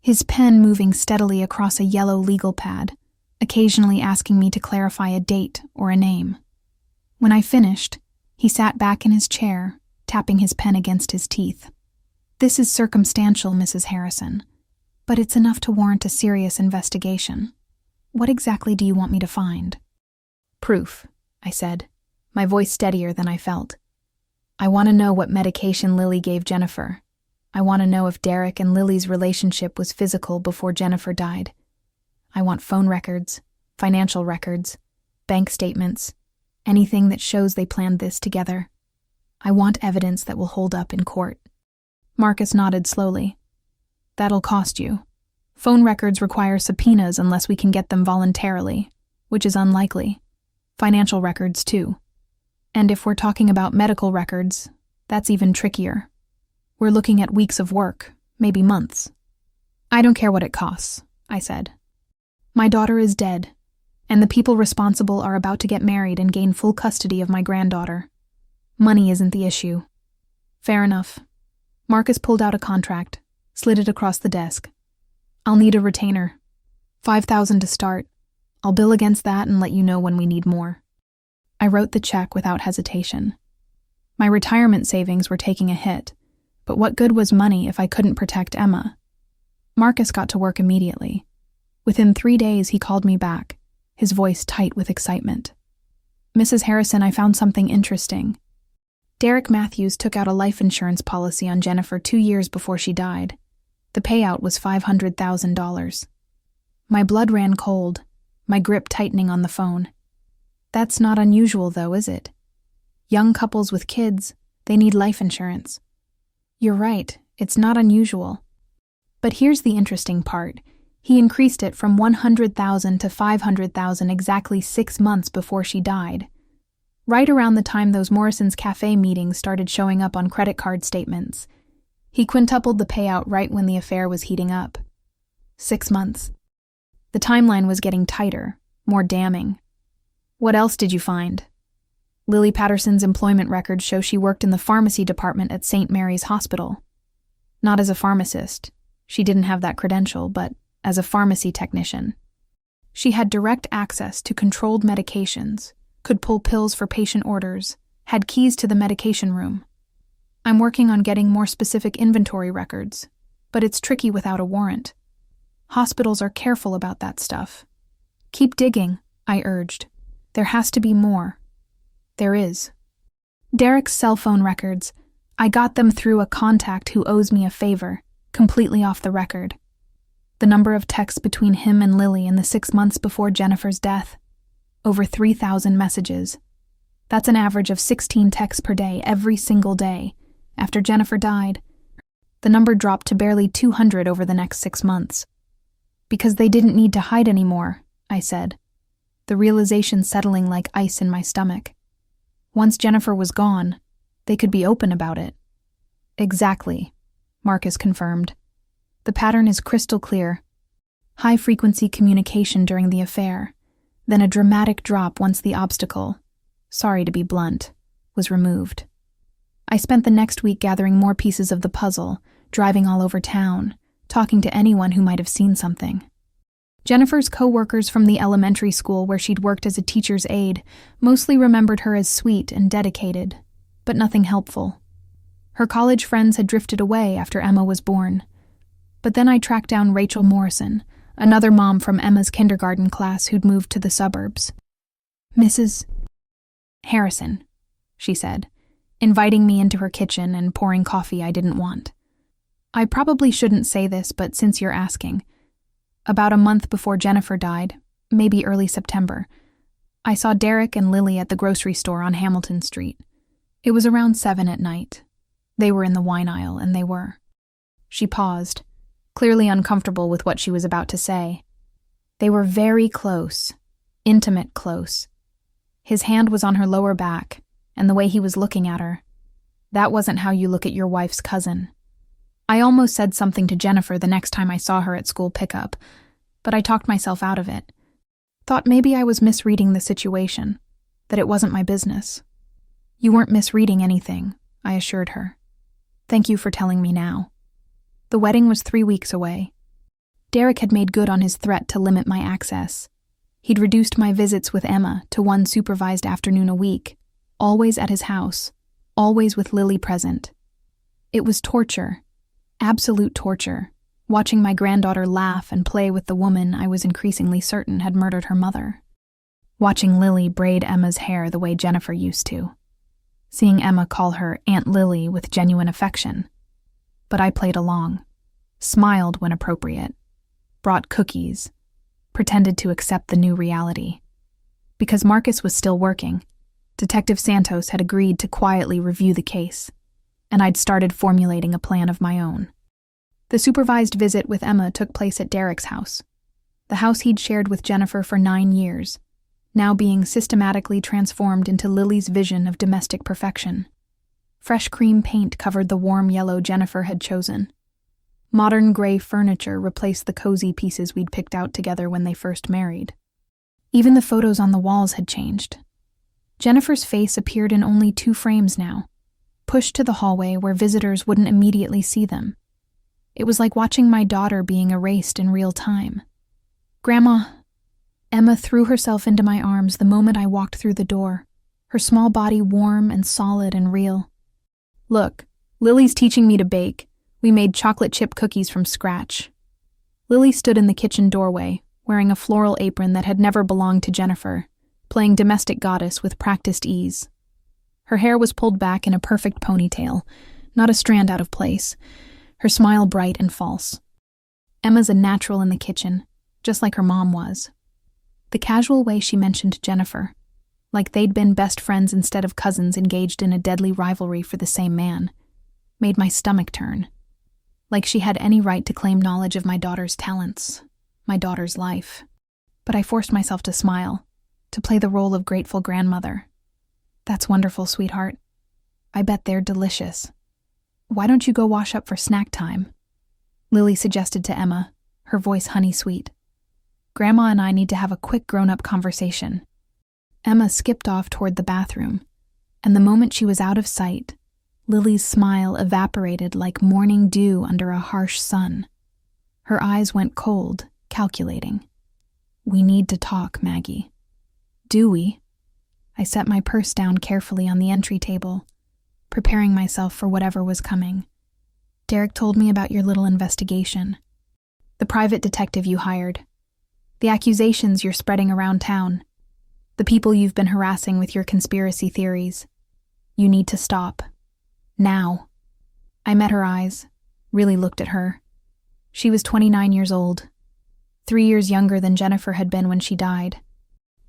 his pen moving steadily across a yellow legal pad, occasionally asking me to clarify a date or a name. When I finished, he sat back in his chair, tapping his pen against his teeth. This is circumstantial, Mrs. Harrison, but it's enough to warrant a serious investigation. What exactly do you want me to find? Proof, I said, my voice steadier than I felt. I want to know what medication Lily gave Jennifer. I want to know if Derek and Lily's relationship was physical before Jennifer died. I want phone records, financial records, bank statements, anything that shows they planned this together. I want evidence that will hold up in court. Marcus nodded slowly. That'll cost you. Phone records require subpoenas unless we can get them voluntarily, which is unlikely. Financial records, too. And if we're talking about medical records, that's even trickier. We're looking at weeks of work, maybe months. I don't care what it costs, I said. My daughter is dead, and the people responsible are about to get married and gain full custody of my granddaughter. Money isn't the issue. Fair enough. Marcus pulled out a contract, slid it across the desk. I'll need a retainer. $5,000 to start. I'll bill against that and let you know when we need more. I wrote the check without hesitation. My retirement savings were taking a hit, but what good was money if I couldn't protect Emma? Marcus got to work immediately. Within 3 days, he called me back, his voice tight with excitement. Mrs. Harrison, I found something interesting. Derek Matthews took out a life insurance policy on Jennifer 2 years before she died. The payout was $500,000. My blood ran cold, my grip tightening on the phone. That's not unusual, though, is it? Young couples with kids, they need life insurance. You're right, it's not unusual. But here's the interesting part. He increased it from $100,000 to $500,000 exactly 6 months before she died. Right around the time those Morrison's Cafe meetings started showing up on credit card statements. He quintupled the payout right when the affair was heating up. 6 months. The timeline was getting tighter, more damning. What else did you find? Lily Patterson's employment records show she worked in the pharmacy department at St. Mary's Hospital. Not as a pharmacist. She didn't have that credential, but as a pharmacy technician. She had direct access to controlled medications, could pull pills for patient orders, had keys to the medication room. I'm working on getting more specific inventory records, but it's tricky without a warrant. Hospitals are careful about that stuff. Keep digging, I urged. There has to be more. There is. Derek's cell phone records. I got them through a contact who owes me a favor, completely off the record. The number of texts between him and Lily in the 6 months before Jennifer's death. Over 3,000 messages. That's an average of 16 texts per day, every single day. After Jennifer died, the number dropped to barely 200 over the next 6 months. Because they didn't need to hide anymore, I said, the realization settling like ice in my stomach. Once Jennifer was gone, they could be open about it. Exactly, Marcus confirmed. The pattern is crystal clear. High-frequency communication during the affair, then a dramatic drop once the obstacle, sorry to be blunt, was removed. I spent the next week gathering more pieces of the puzzle, driving all over town, talking to anyone who might have seen something. Jennifer's co-workers from the elementary school where she'd worked as a teacher's aide mostly remembered her as sweet and dedicated, but nothing helpful. Her college friends had drifted away after Emma was born. But then I tracked down Rachel Morrison, another mom from Emma's kindergarten class who'd moved to the suburbs. Mrs. Harrison, she said, inviting me into her kitchen and pouring coffee I didn't want. I probably shouldn't say this, but since you're asking, about a month before Jennifer died, maybe early September, I saw Derek and Lily at the grocery store on Hamilton Street. It was around 7 at night. They were in the wine aisle, and they were. She paused, clearly uncomfortable with what she was about to say. They were very close, intimate close. His hand was on her lower back, and the way he was looking at her. That wasn't how you look at your wife's cousin. I almost said something to Jennifer the next time I saw her at school pickup, but I talked myself out of it. Thought maybe I was misreading the situation, that it wasn't my business. You weren't misreading anything, I assured her. Thank you for telling me now. The wedding was 3 weeks away. Derek had made good on his threat to limit my access. He'd reduced my visits with Emma to 1 supervised afternoon a week, always at his house, always with Lily present. It was torture, absolute torture, watching my granddaughter laugh and play with the woman I was increasingly certain had murdered her mother. Watching Lily braid Emma's hair the way Jennifer used to. Seeing Emma call her Aunt Lily with genuine affection. But I played along, smiled when appropriate, brought cookies, pretended to accept the new reality. Because Marcus was still working, Detective Santos had agreed to quietly review the case, and I'd started formulating a plan of my own. The supervised visit with Emma took place at Derek's house, the house he'd shared with Jennifer for 9 years, now being systematically transformed into Lily's vision of domestic perfection. Fresh cream paint covered the warm yellow Jennifer had chosen. Modern gray furniture replaced the cozy pieces we'd picked out together when they first married. Even the photos on the walls had changed. Jennifer's face appeared in only 2 frames now, pushed to the hallway where visitors wouldn't immediately see them. It was like watching my daughter being erased in real time. "Grandma," Emma threw herself into my arms the moment I walked through the door, her small body warm and solid and real. "Look, Lily's teaching me to bake. We made chocolate chip cookies from scratch." Lily stood in the kitchen doorway, wearing a floral apron that had never belonged to Jennifer, playing domestic goddess with practiced ease. Her hair was pulled back in a perfect ponytail, not a strand out of place, her smile bright and false. Emma's a natural in the kitchen, just like her mom was. The casual way she mentioned Jennifer, like they'd been best friends instead of cousins engaged in a deadly rivalry for the same man, made my stomach turn. Like she had any right to claim knowledge of my daughter's talents, my daughter's life. But I forced myself to smile, to play the role of grateful grandmother. "That's wonderful, sweetheart. I bet they're delicious. Why don't you go wash up for snack time?" Lily suggested to Emma, her voice honey-sweet. "Grandma and I need to have a quick grown-up conversation." Emma skipped off toward the bathroom, and the moment she was out of sight, Lily's smile evaporated like morning dew under a harsh sun. Her eyes went cold, calculating. "We need to talk, Maggie." "Do we?" I set my purse down carefully on the entry table, preparing myself for whatever was coming. "Derek told me about your little investigation. The private detective you hired. The accusations you're spreading around town. The people you've been harassing with your conspiracy theories. You need to stop. Now." I met her eyes, really looked at her. She was 29 years old, 3 years younger than Jennifer had been when she died.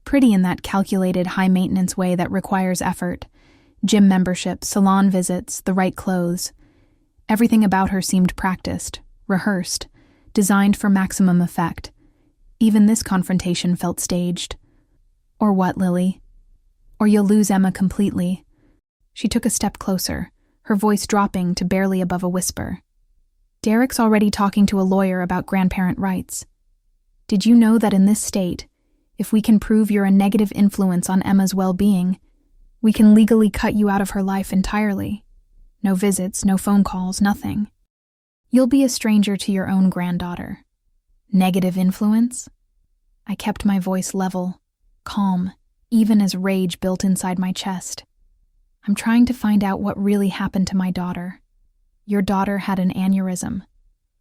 Pretty in that calculated, high-maintenance way that requires effort. Gym membership, salon visits, the right clothes. Everything about her seemed practiced, rehearsed, designed for maximum effect. Even this confrontation felt staged. "Or what, Lily? Or you'll lose Emma completely." She took a step closer, her voice dropping to barely above a whisper. "Derek's already talking to a lawyer about grandparent rights. Did you know that in this state, if we can prove you're a negative influence on Emma's well-being, we can legally cut you out of her life entirely? No visits, no phone calls, nothing. You'll be a stranger to your own granddaughter." Negative influence? I kept my voice level, calm, even as rage built inside my chest. "I'm trying to find out what really happened to my daughter. Your daughter had an aneurysm,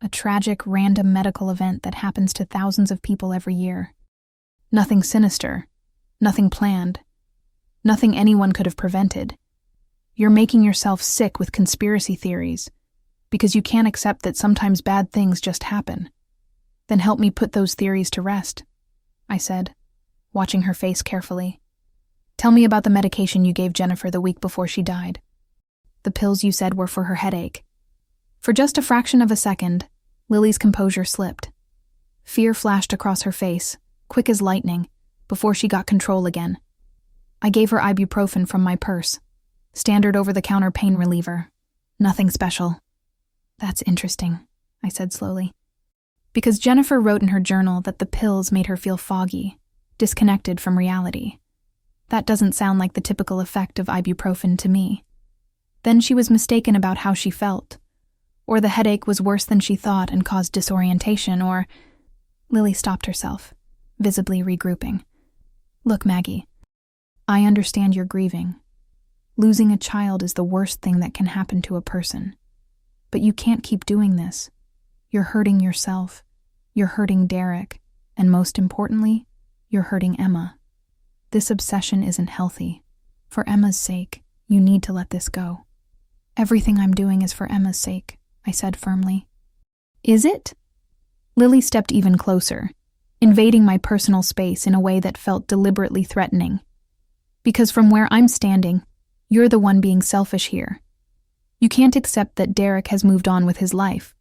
a tragic, random medical event that happens to thousands of people every year. Nothing sinister, nothing planned, nothing anyone could have prevented. You're making yourself sick with conspiracy theories because you can't accept that sometimes bad things just happen. Then help me put those theories to rest," I said, watching her face carefully. "Tell me about the medication you gave Jennifer the week before she died. The pills you said were for her headache." For just a fraction of a second, Lily's composure slipped. Fear flashed across her face, quick as lightning, before she got control again. I gave her ibuprofen from my purse, standard over-the-counter pain reliever. Nothing special. "That's interesting," I said slowly. Because Jennifer wrote in her journal that the pills made her feel foggy, disconnected from reality. That doesn't sound like the typical effect of ibuprofen to me. Then she was mistaken about how she felt. Or the headache was worse than she thought and caused disorientation, or... Lily stopped herself, visibly regrouping. "Look, Maggie, I understand you're grieving. Losing a child is the worst thing that can happen to a person. But you can't keep doing this. You're hurting yourself, you're hurting Derek, and most importantly, you're hurting Emma. This obsession isn't healthy. For Emma's sake, you need to let this go." "Everything I'm doing is for Emma's sake," I said firmly. "Is it?" Lily stepped even closer, invading my personal space in a way that felt deliberately threatening. Because from where I'm standing, you're the one being selfish here. You can't accept that Derek has moved on with his life,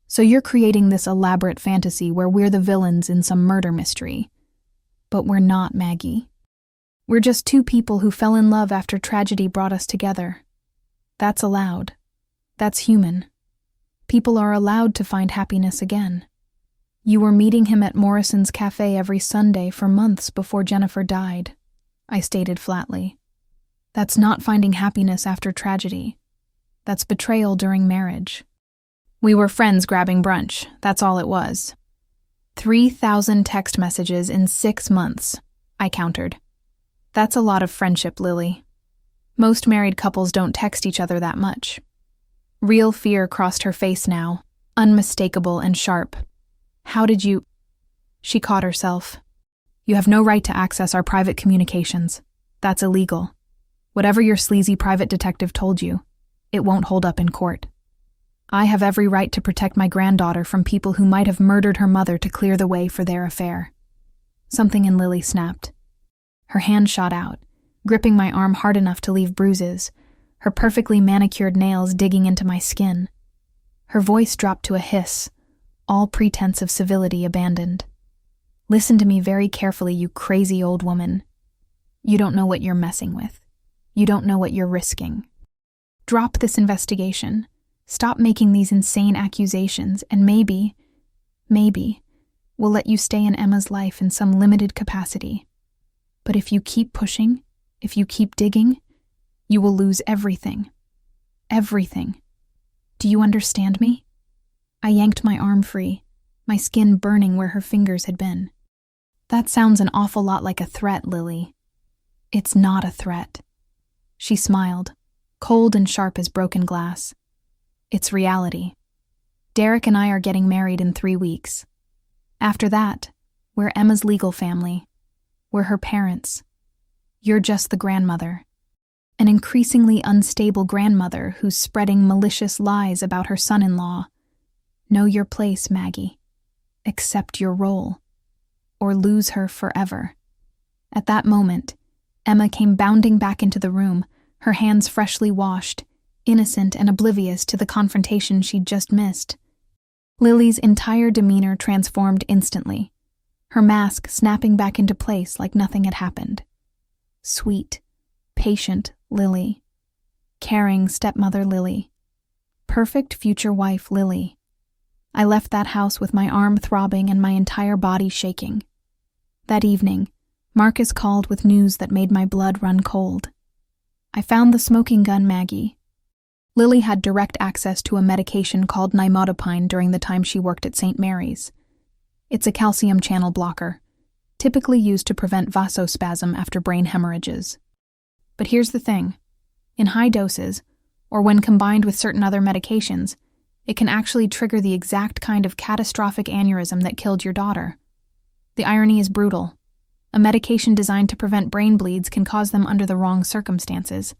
so you're creating this elaborate fantasy where we're the villains in some murder mystery. But we're not, Maggie. We're just two people who fell in love after tragedy brought us together. That's allowed. That's human. People are allowed to find happiness again. You were meeting him at Morrison's Cafe every Sunday for months before Jennifer died, I stated flatly. That's not finding happiness after tragedy. That's betrayal during marriage. We were friends grabbing brunch, that's all it was. 3,000 text messages in 6 months, I countered. That's a lot of friendship, Lily. Most married couples don't text each other that much. Real fear crossed her face now, unmistakable and sharp. How did you... She caught herself. You have no right to access our private communications. That's illegal. Whatever your sleazy private detective told you, it won't hold up in court. I have every right to protect my granddaughter from people who might have murdered her mother to clear the way for their affair. Something in Lily snapped. Her hand shot out, gripping my arm hard enough to leave bruises, her perfectly manicured nails digging into my skin. Her voice dropped to a hiss, all pretense of civility abandoned. Listen to me very carefully, you crazy old woman. You don't know what you're messing with. You don't know what you're risking. Drop this investigation. Stop making these insane accusations, and maybe, we'll let you stay in Emma's life in some limited capacity. But if you keep pushing, if you keep digging, you will lose everything. Everything. Do you understand me? I yanked my arm free, my skin burning where her fingers had been. That sounds an awful lot like a threat, Lily. It's not a threat. She smiled, cold and sharp as broken glass. It's reality. Derek and I are getting married in 3 weeks. After that, we're Emma's legal family. We're her parents. You're just the grandmother. An increasingly unstable grandmother who's spreading malicious lies about her son-in-law. Know your place, Maggie. Accept your role. Or lose her forever. At that moment, Emma came bounding back into the room, her hands freshly washed, innocent and oblivious to the confrontation she'd just missed. Lily's entire demeanor transformed instantly, her mask snapping back into place like nothing had happened. Sweet, patient Lily. Caring stepmother Lily. Perfect future wife Lily. I left that house with my arm throbbing and my entire body shaking. That evening, Marcus called with news that made my blood run cold. I found the smoking gun, Maggie. Lily had direct access to a medication called nimodipine during the time she worked at St. Mary's. It's a calcium channel blocker, typically used to prevent vasospasm after brain hemorrhages. But here's the thing. In high doses, or when combined with certain other medications, it can actually trigger the exact kind of catastrophic aneurysm that killed your daughter. The irony is brutal. A medication designed to prevent brain bleeds can cause them under the wrong circumstances.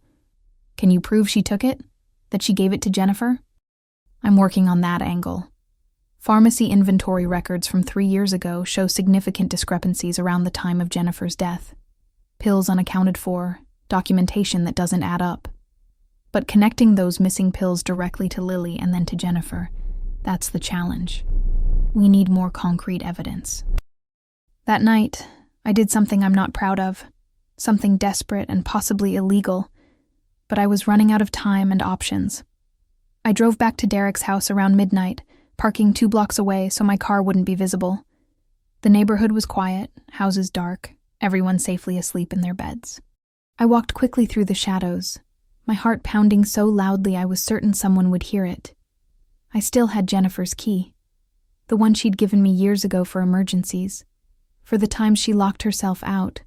Can you prove she took it? That she gave it to Jennifer? I'm working on that angle. Pharmacy inventory records from 3 years ago show significant discrepancies around the time of Jennifer's death. Pills unaccounted for, documentation that doesn't add up. But connecting those missing pills directly to Lily and then to Jennifer, that's the challenge. We need more concrete evidence. That night, I did something I'm not proud of, something desperate and possibly illegal, but I was running out of time and options. I drove back to Derek's house around midnight, parking 2 blocks away so my car wouldn't be visible. The neighborhood was quiet, houses dark, everyone safely asleep in their beds. I walked quickly through the shadows, my heart pounding so loudly I was certain someone would hear it. I still had Jennifer's key, the one she'd given me years ago for emergencies, for the times she locked herself out,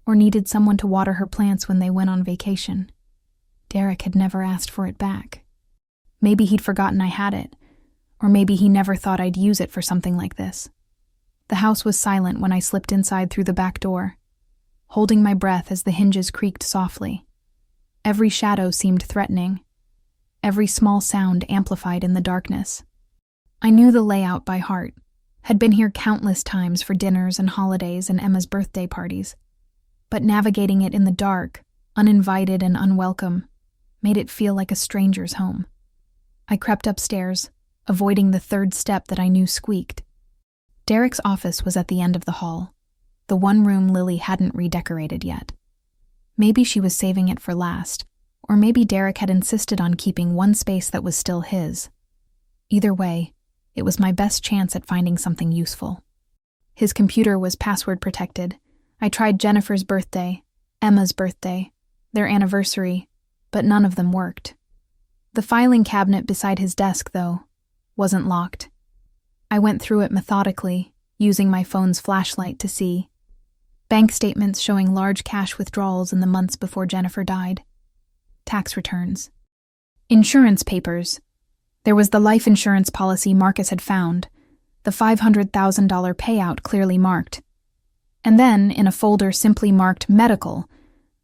or needed someone to water her plants when they went on vacation. Derek had never asked for it back. Maybe he'd forgotten I had it, or maybe he never thought I'd use it for something like this. The house was silent when I slipped inside through the back door, holding my breath as the hinges creaked softly. Every shadow seemed threatening, every small sound amplified in the darkness. I knew the layout by heart, had been here countless times for dinners and holidays and Emma's birthday parties. But navigating it in the dark, uninvited and unwelcome, made it feel like a stranger's home. I crept upstairs, avoiding the third step that I knew squeaked. Derek's office was at the end of the hall, the one room Lily hadn't redecorated yet. Maybe she was saving it for last, or maybe Derek had insisted on keeping one space that was still his. Either way, it was my best chance at finding something useful. His computer was password protected. I tried Jennifer's birthday, Emma's birthday, their anniversary, but none of them worked. The filing cabinet beside his desk, though, wasn't locked. I went through it methodically, using my phone's flashlight to see bank statements showing large cash withdrawals in the months before Jennifer died, tax returns, insurance papers. There was the life insurance policy Marcus had found, the $500,000 payout clearly marked. And then, in a folder simply marked medical,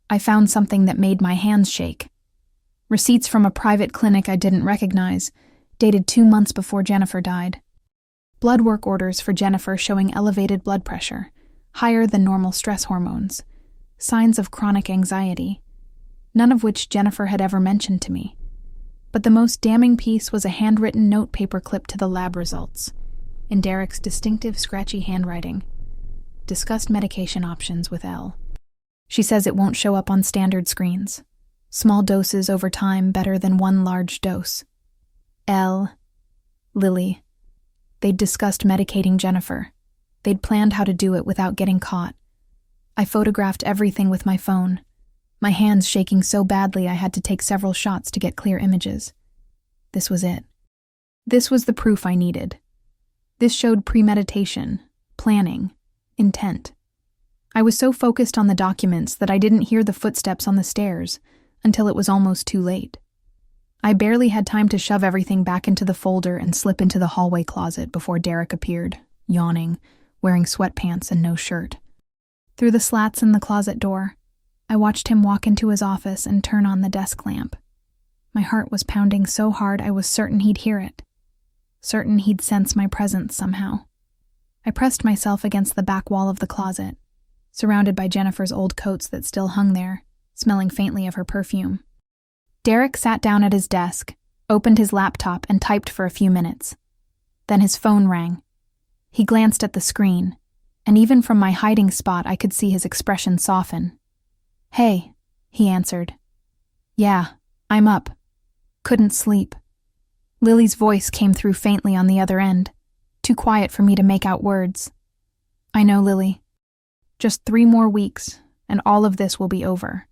I found something that made my hands shake. Receipts from a private clinic I didn't recognize, dated 2 months before Jennifer died. Blood work orders for Jennifer showing elevated blood pressure, higher than normal stress hormones, signs of chronic anxiety, none of which Jennifer had ever mentioned to me. But the most damning piece was a handwritten note paper clip to the lab results, in Derek's distinctive scratchy handwriting. Discussed medication options with L. She says it won't show up on standard screens. Small doses over time better than one large dose. L. Lily. They'd discussed medicating Jennifer. They'd planned how to do it without getting caught. I photographed everything with my phone, my hands shaking so badly I had to take several shots to get clear images. This was it. This was the proof I needed. This showed premeditation, planning, intent. I was so focused on the documents that I didn't hear the footsteps on the stairs until it was almost too late. I barely had time to shove everything back into the folder and slip into the hallway closet before Derek appeared, yawning, wearing sweatpants and no shirt. Through the slats in the closet door, I watched him walk into his office and turn on the desk lamp. My heart was pounding so hard I was certain he'd hear it, certain he'd sense my presence somehow. I pressed myself against the back wall of the closet, surrounded by Jennifer's old coats that still hung there, smelling faintly of her perfume. Derek sat down at his desk, opened his laptop, and typed for a few minutes. Then his phone rang. He glanced at the screen, and even from my hiding spot I could see his expression soften. "Hey," he answered. "Yeah, I'm up. Couldn't sleep." Lily's voice came through faintly on the other end, too quiet for me to make out words. "I know, Lily. Just 3 more weeks, and all of this will be over.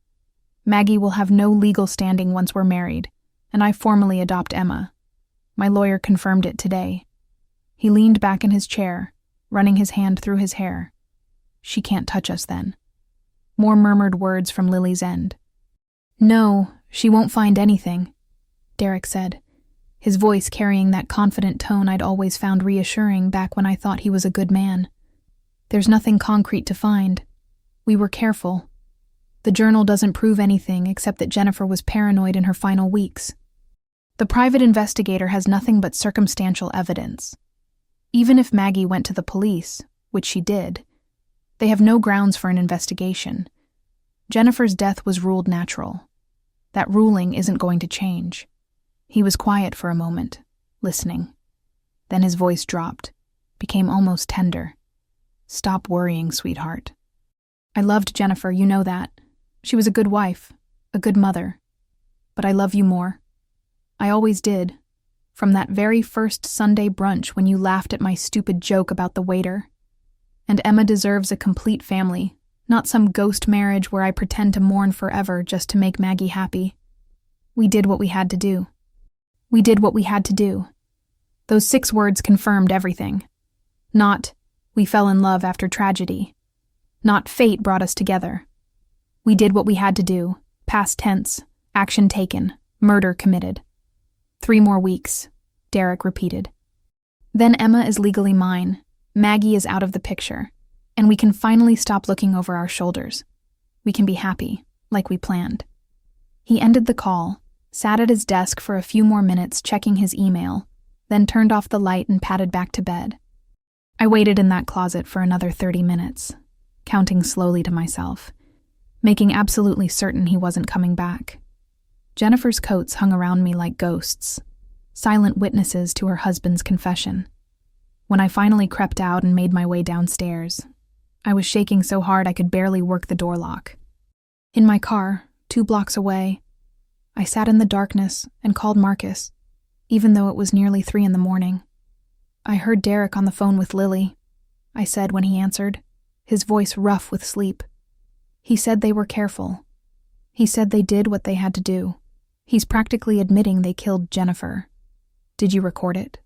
Maggie will have no legal standing once we're married, and I formally adopt Emma. My lawyer confirmed it today." He leaned back in his chair, running his hand through his hair. "She can't touch us then." More murmured words from Lily's end. "No, she won't find anything," Derek said, his voice carrying that confident tone I'd always found reassuring back when I thought he was a good man. "There's nothing concrete to find. We were careful. The journal doesn't prove anything except that Jennifer was paranoid in her final weeks. The private investigator has nothing but circumstantial evidence. Even if Maggie went to the police, which she did, they have no grounds for an investigation. Jennifer's death was ruled natural. That ruling isn't going to change." He was quiet for a moment, listening. Then his voice dropped, became almost tender. "Stop worrying, sweetheart. I loved Jennifer, you know that. She was a good wife, a good mother. But I love you more. I always did. From that very first Sunday brunch when you laughed at my stupid joke about the waiter. And Emma deserves a complete family, not some ghost marriage where I pretend to mourn forever just to make Maggie happy. We did what we had to do. We did what we had to do." Those 6 words confirmed everything. Not, "we fell in love after tragedy." Not, "fate brought us together." We did what we had to do, past tense, action taken, murder committed. 3 more weeks, Derek repeated. Then Emma is legally mine, Maggie is out of the picture, and we can finally stop looking over our shoulders. We can be happy, like we planned. He ended the call, sat at his desk for a few more minutes checking his email, then turned off the light and padded back to bed. I waited in that closet for another 30 minutes, counting slowly to myself, making absolutely certain he wasn't coming back. Jennifer's coats hung around me like ghosts, silent witnesses to her husband's confession. When I finally crept out and made my way downstairs, I was shaking so hard I could barely work the door lock. In my car, 2 blocks away, I sat in the darkness and called Marcus, even though it was nearly 3 a.m. "I heard Derek on the phone with Lily," I said when he answered, his voice rough with sleep. "He said they were careful. He said they did what they had to do. He's practically admitting they killed Jennifer." "Did you record it?"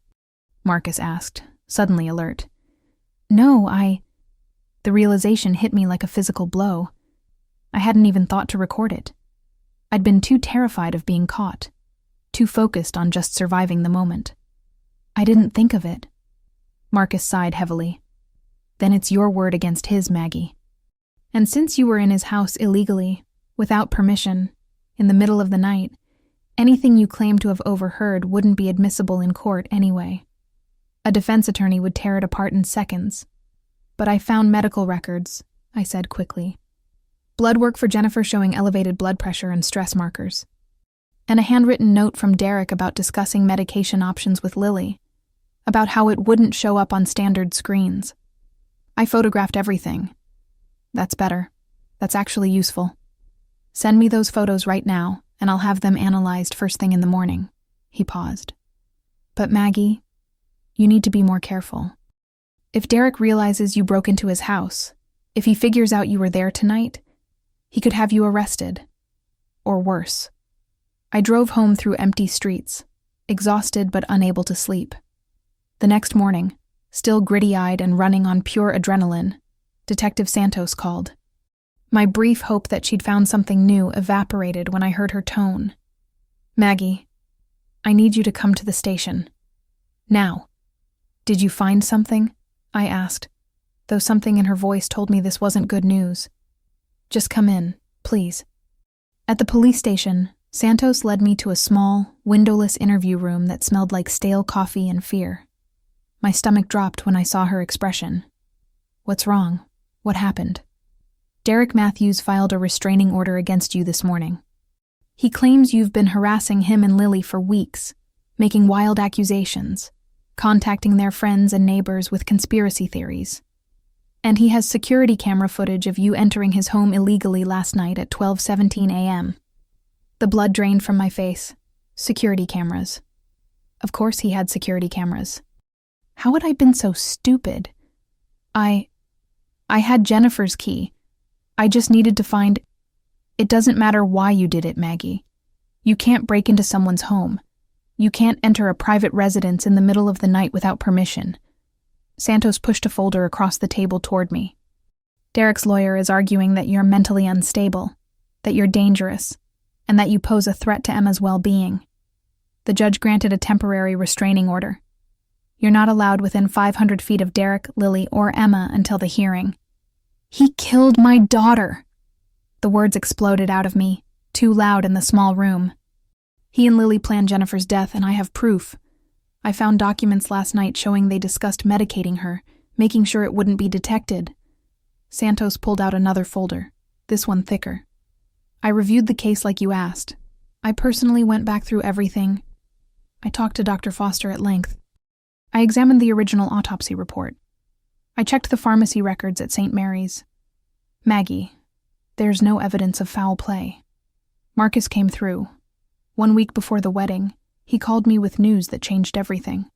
Marcus asked, suddenly alert. "No, The realization hit me like a physical blow. I hadn't even thought to record it. I'd been too terrified of being caught, too focused on just surviving the moment. I didn't think of it." Marcus sighed heavily. "Then it's your word against his, Maggie. And since you were in his house illegally, without permission, in the middle of the night, anything you claim to have overheard wouldn't be admissible in court anyway. A defense attorney would tear it apart in seconds. But I found medical records," I said quickly. "Blood work for Jennifer showing elevated blood pressure and stress markers. And a handwritten note from Derek about discussing medication options with Lily, about how it wouldn't show up on standard screens. I photographed everything." "That's better. That's actually useful. Send me those photos right now, and I'll have them analyzed first thing in the morning." He paused. "But Maggie, you need to be more careful. If Derek realizes you broke into his house, if he figures out you were there tonight, he could have you arrested. Or worse." I drove home through empty streets, exhausted but unable to sleep. The next morning, still gritty-eyed and running on pure adrenaline, Detective Santos called. My brief hope that she'd found something new evaporated when I heard her tone. "Maggie, I need you to come to the station. Now." "Did you find something?" I asked, though something in her voice told me this wasn't good news. "Just come in, please." At the police station, Santos led me to a small, windowless interview room that smelled like stale coffee and fear. My stomach dropped when I saw her expression. "What's wrong? What happened?" "Derek Matthews filed a restraining order against you this morning. He claims you've been harassing him and Lily for weeks, making wild accusations, contacting their friends and neighbors with conspiracy theories. And he has security camera footage of you entering his home illegally last night at 12:17 a.m. The blood drained from my face. Security cameras. Of course he had security cameras. How had I been so stupid? I had Jennifer's key. I just needed to find... It doesn't matter why you did it, Maggie. You can't break into someone's home. You can't enter a private residence in the middle of the night without permission. Santos pushed a folder across the table toward me. "Derek's lawyer is arguing that you're mentally unstable, that you're dangerous, and that you pose a threat to Emma's well-being. The judge granted a temporary restraining order. You're not allowed within 500 feet of Derek, Lily, or Emma until the hearing." "He killed my daughter!" The words exploded out of me, too loud in the small room. "He and Lily planned Jennifer's death, and I have proof. I found documents last night showing they discussed medicating her, making sure it wouldn't be detected." Santos pulled out another folder, this one thicker. "I reviewed the case like you asked. I personally went back through everything. I talked to Dr. Foster at length. I examined the original autopsy report. I checked the pharmacy records at St. Mary's. Maggie, there's no evidence of foul play. Marcus came through. 1 week before the wedding, he called me with news that changed everything.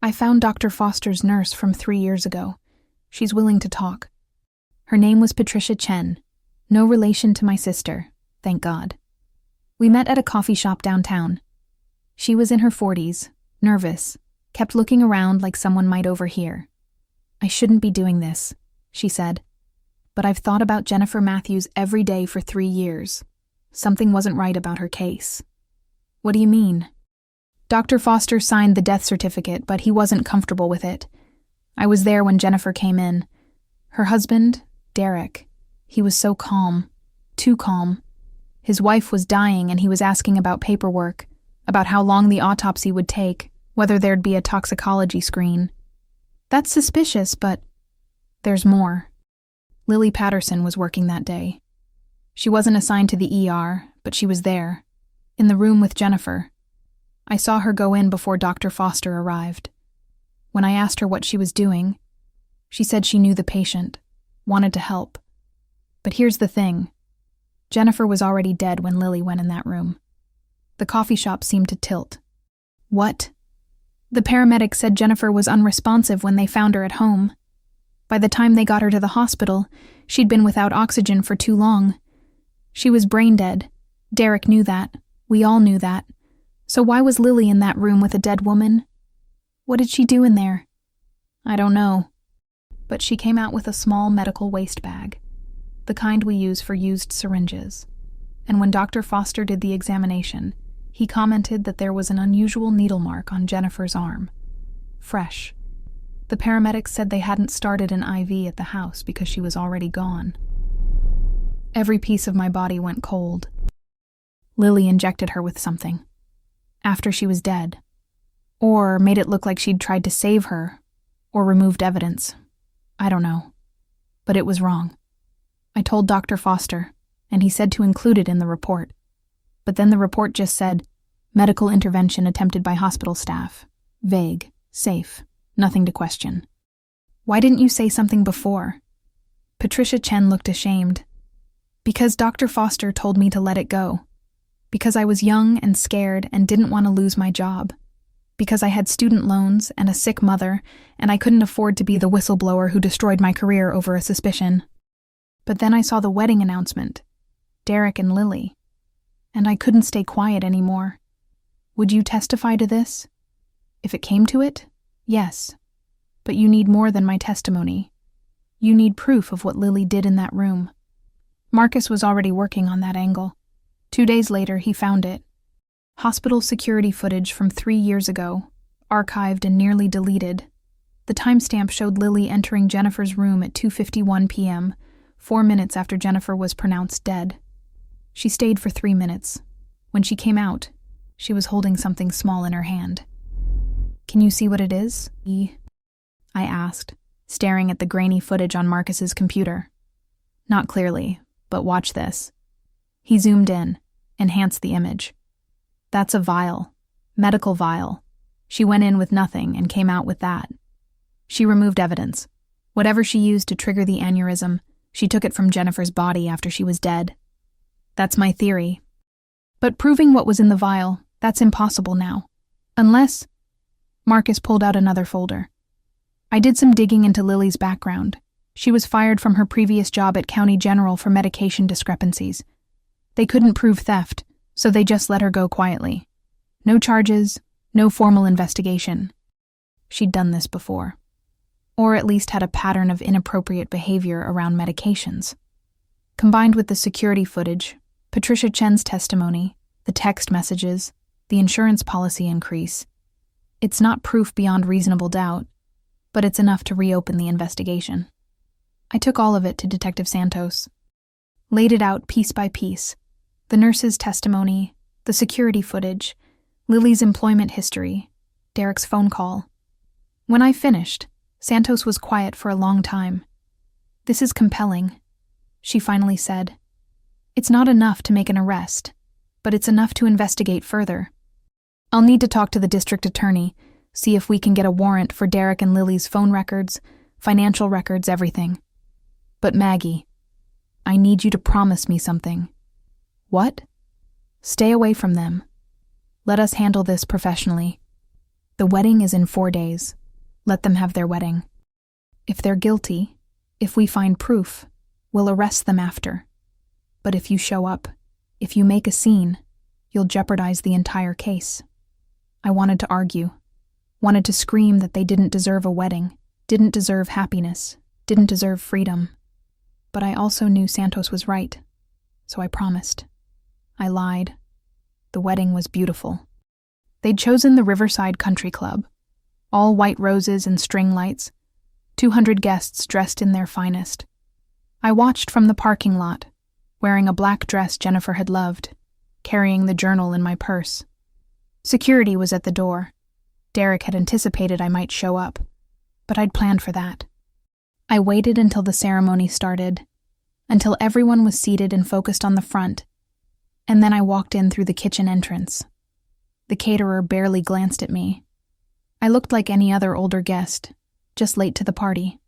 I found Dr. Foster's nurse from 3 years ago. She's willing to talk. Her name was Patricia Chen, no relation to my sister, thank God. We met at a coffee shop downtown. She was in her 40s, nervous, kept looking around like someone might overhear. I shouldn't be doing this, she said. But I've thought about Jennifer Matthews every day for 3 years. Something wasn't right about her case. What do you mean? Dr. Foster signed the death certificate, but he wasn't comfortable with it. I was there when Jennifer came in. Her husband, Derek, he was so calm, too calm. His wife was dying and he was asking about paperwork, about how long the autopsy would take, whether there'd be a toxicology screen. That's suspicious, but there's more. Lily Patterson was working that day. She wasn't assigned to the ER, but she was there, in the room with Jennifer. I saw her go in before Dr. Foster arrived. When I asked her what she was doing, she said she knew the patient, wanted to help. But here's the thing. Jennifer was already dead when Lily went in that room. The coffee shop seemed to tilt. What? The paramedics said Jennifer was unresponsive when they found her at home. By the time they got her to the hospital, she'd been without oxygen for too long. She was brain dead. Derek knew that. We all knew that. So why was Lily in that room with a dead woman? What did she do in there? I don't know. But she came out with a small medical waste bag, the kind we use for used syringes. And when Dr. Foster did the examination, he commented that there was an unusual needle mark on Jennifer's arm. Fresh. The paramedics said they hadn't started an IV at the house because she was already gone. Every piece of my body went cold. Lily injected her with something. After she was dead. Or made it look like she'd tried to save her. Or removed evidence. I don't know. But it was wrong. I told Dr. Foster, and he said to include it in the report. But then the report just said, medical intervention attempted by hospital staff. Vague, safe, nothing to question. Why didn't you say something before? Patricia Chen looked ashamed. Because Dr. Foster told me to let it go. Because I was young and scared and didn't want to lose my job. Because I had student loans and a sick mother, and I couldn't afford to be the whistleblower who destroyed my career over a suspicion. But then I saw the wedding announcement. Derek and Lily. And I couldn't stay quiet anymore. Would you testify to this? If it came to it, yes. But you need more than my testimony. You need proof of what Lily did in that room. Marcus was already working on that angle. 2 days later, he found it. Hospital security footage from 3 years ago, archived and nearly deleted. The timestamp showed Lily entering Jennifer's room at 2:51 p.m., 4 minutes after Jennifer was pronounced dead. She stayed for 3 minutes. When she came out, she was holding something small in her hand. Can you see what it is? I asked, staring at the grainy footage on Marcus's computer. Not clearly, but watch this. He zoomed in, enhanced the image. That's a vial. Medical vial. She went in with nothing and came out with that. She removed evidence. Whatever she used to trigger the aneurysm, she took it from Jennifer's body after she was dead. That's my theory. But proving what was in the vial, that's impossible now. Unless... Marcus pulled out another folder. I did some digging into Lily's background. She was fired from her previous job at County General for medication discrepancies. They couldn't prove theft, so they just let her go quietly. No charges, no formal investigation. She'd done this before. Or at least had a pattern of inappropriate behavior around medications. Combined with the security footage, Patricia Chen's testimony, the text messages, the insurance policy increase, it's not proof beyond reasonable doubt, but it's enough to reopen the investigation. I took all of it to Detective Santos. Laid it out piece by piece. The nurse's testimony, the security footage, Lily's employment history, Derek's phone call. When I finished, Santos was quiet for a long time. This is compelling, she finally said. It's not enough to make an arrest, but it's enough to investigate further. I'll need to talk to the district attorney, see if we can get a warrant for Derek and Lily's phone records, financial records, everything. But Maggie, I need you to promise me something. What? Stay away from them. Let us handle this professionally. The wedding is in 4 days. Let them have their wedding. If they're guilty, if we find proof, we'll arrest them after. But if you show up, if you make a scene, you'll jeopardize the entire case. I wanted to argue, wanted to scream that they didn't deserve a wedding, didn't deserve happiness, didn't deserve freedom. But I also knew Santos was right, so I promised. I lied. The wedding was beautiful. They'd chosen the Riverside Country Club, all white roses and string lights, 200 guests dressed in their finest. I watched from the parking lot, wearing a black dress Jennifer had loved, carrying the journal in my purse. Security was at the door. Derek had anticipated I might show up. but I'd planned for that. I waited until the ceremony started, until everyone was seated and focused on the front, and then I walked in through the kitchen entrance. The caterer barely glanced at me. I looked like any other older guest, just late to the party.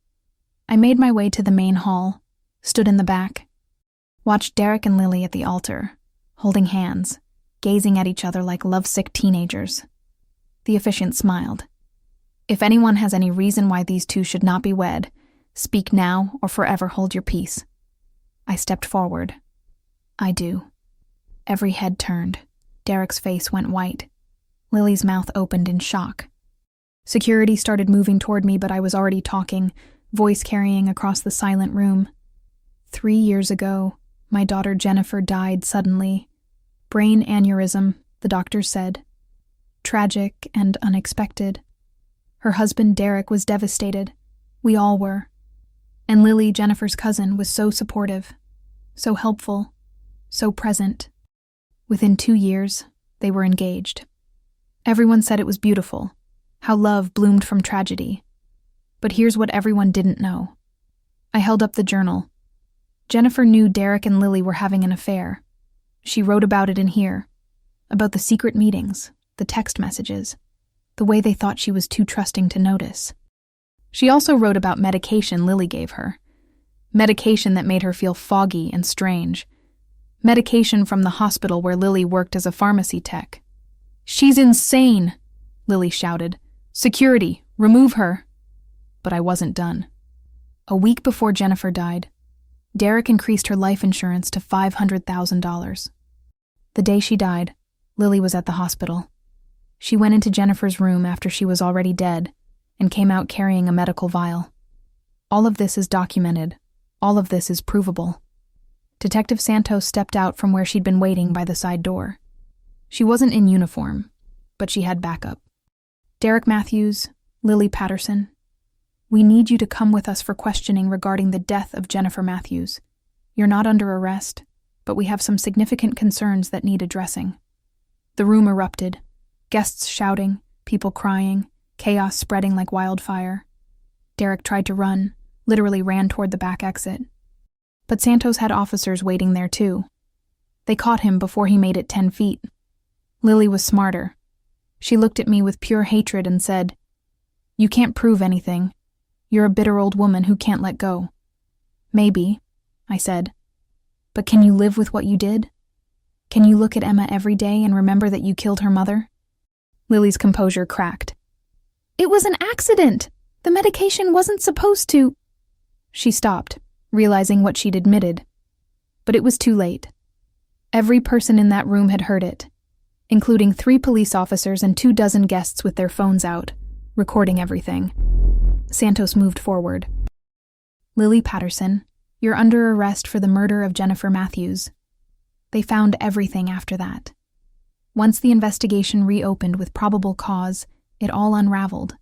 I made my way to the main hall, stood in the back, watched Derek and Lily at the altar, holding hands, gazing at each other like lovesick teenagers. The officiant smiled. "If anyone has any reason why these two should not be wed, speak now or forever hold your peace." I stepped forward. "I do." Every head turned. Derek's face went white. Lily's mouth opened in shock. Security started moving toward me, but I was already talking, voice carrying across the silent room. 3 years ago, my daughter Jennifer died suddenly. Brain aneurysm, the doctors said. Tragic and unexpected. Her husband Derek was devastated. We all were. And Lily, Jennifer's cousin, was so supportive, so helpful, so present. Within 2 years, they were engaged. Everyone said it was beautiful, how love bloomed from tragedy. But here's what everyone didn't know. I held up the journal. Jennifer knew Derek and Lily were having an affair. She wrote about it in here, about the secret meetings, the text messages, the way they thought she was too trusting to notice. She also wrote about medication Lily gave her. Medication that made her feel foggy and strange. Medication from the hospital where Lily worked as a pharmacy tech. "She's insane!" Lily shouted. "Security, remove her!" But I wasn't done. A week before Jennifer died, Derek increased her life insurance to $500,000. The day she died, Lily was at the hospital. She went into Jennifer's room after she was already dead and came out carrying a medical vial. All of this is documented. All of this is provable. Detective Santos stepped out from where she'd been waiting by the side door. She wasn't in uniform, but she had backup. "Derek Matthews, Lily Patterson, we need you to come with us for questioning regarding the death of Jennifer Matthews. You're not under arrest, but we have some significant concerns that need addressing." The room erupted. Guests shouting, people crying, chaos spreading like wildfire. Derek tried to run, literally ran toward the back exit. But Santos had officers waiting there too. They caught him before he made it 10 feet. Lily was smarter. She looked at me with pure hatred and said, "You can't prove anything. You're a bitter old woman who can't let go." "Maybe," I said. "But can you live with what you did? Can you look at Emma every day and remember that you killed her mother?" Lily's composure cracked. "It was an accident. The medication wasn't supposed to—" She stopped, realizing what she'd admitted. But it was too late. Every person in that room had heard it, including 3 police officers and 24 guests with their phones out, recording everything. Santos moved forward. "Lily Patterson, you're under arrest for the murder of Jennifer Matthews." They found everything after that. Once the investigation reopened with probable cause, it all unraveled.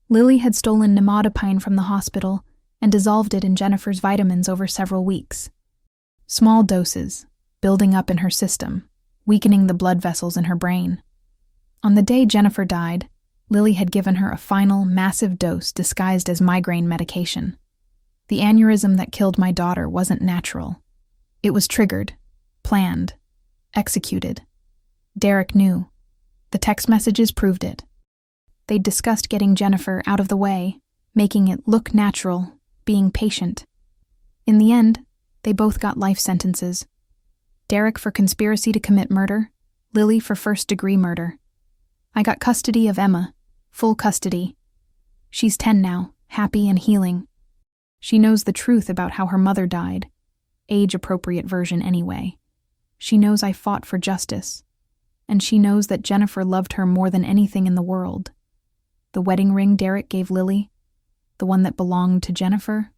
Lily had stolen nimodipine from the hospital and dissolved it in Jennifer's vitamins over several weeks. Small doses, building up in her system, weakening the blood vessels in her brain. On the day Jennifer died, Lily had given her a final, massive dose disguised as migraine medication. The aneurysm that killed my daughter wasn't natural. It was triggered, planned, executed. Derek knew. The text messages proved it. They'd discussed getting Jennifer out of the way, making it look natural, being patient. In the end, they both got life sentences. Derek for conspiracy to commit murder, Lily for first-degree murder. I got custody of Emma, full custody. She's 10 now, happy and healing. She knows the truth about how her mother died, age-appropriate version anyway. She knows I fought for justice, and she knows that Jennifer loved her more than anything in the world. The wedding ring Derek gave Lily, the one that belonged to Jennifer,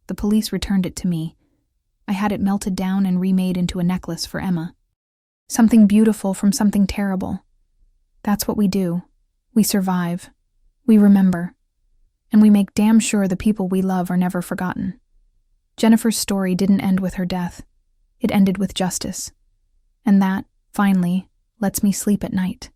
the police returned it to me. I had it melted down and remade into a necklace for Emma. Something beautiful from something terrible. That's what we do. We survive. We remember. And we make damn sure the people we love are never forgotten. Jennifer's story didn't end with her death. It ended with justice. And that, finally, lets me sleep at night.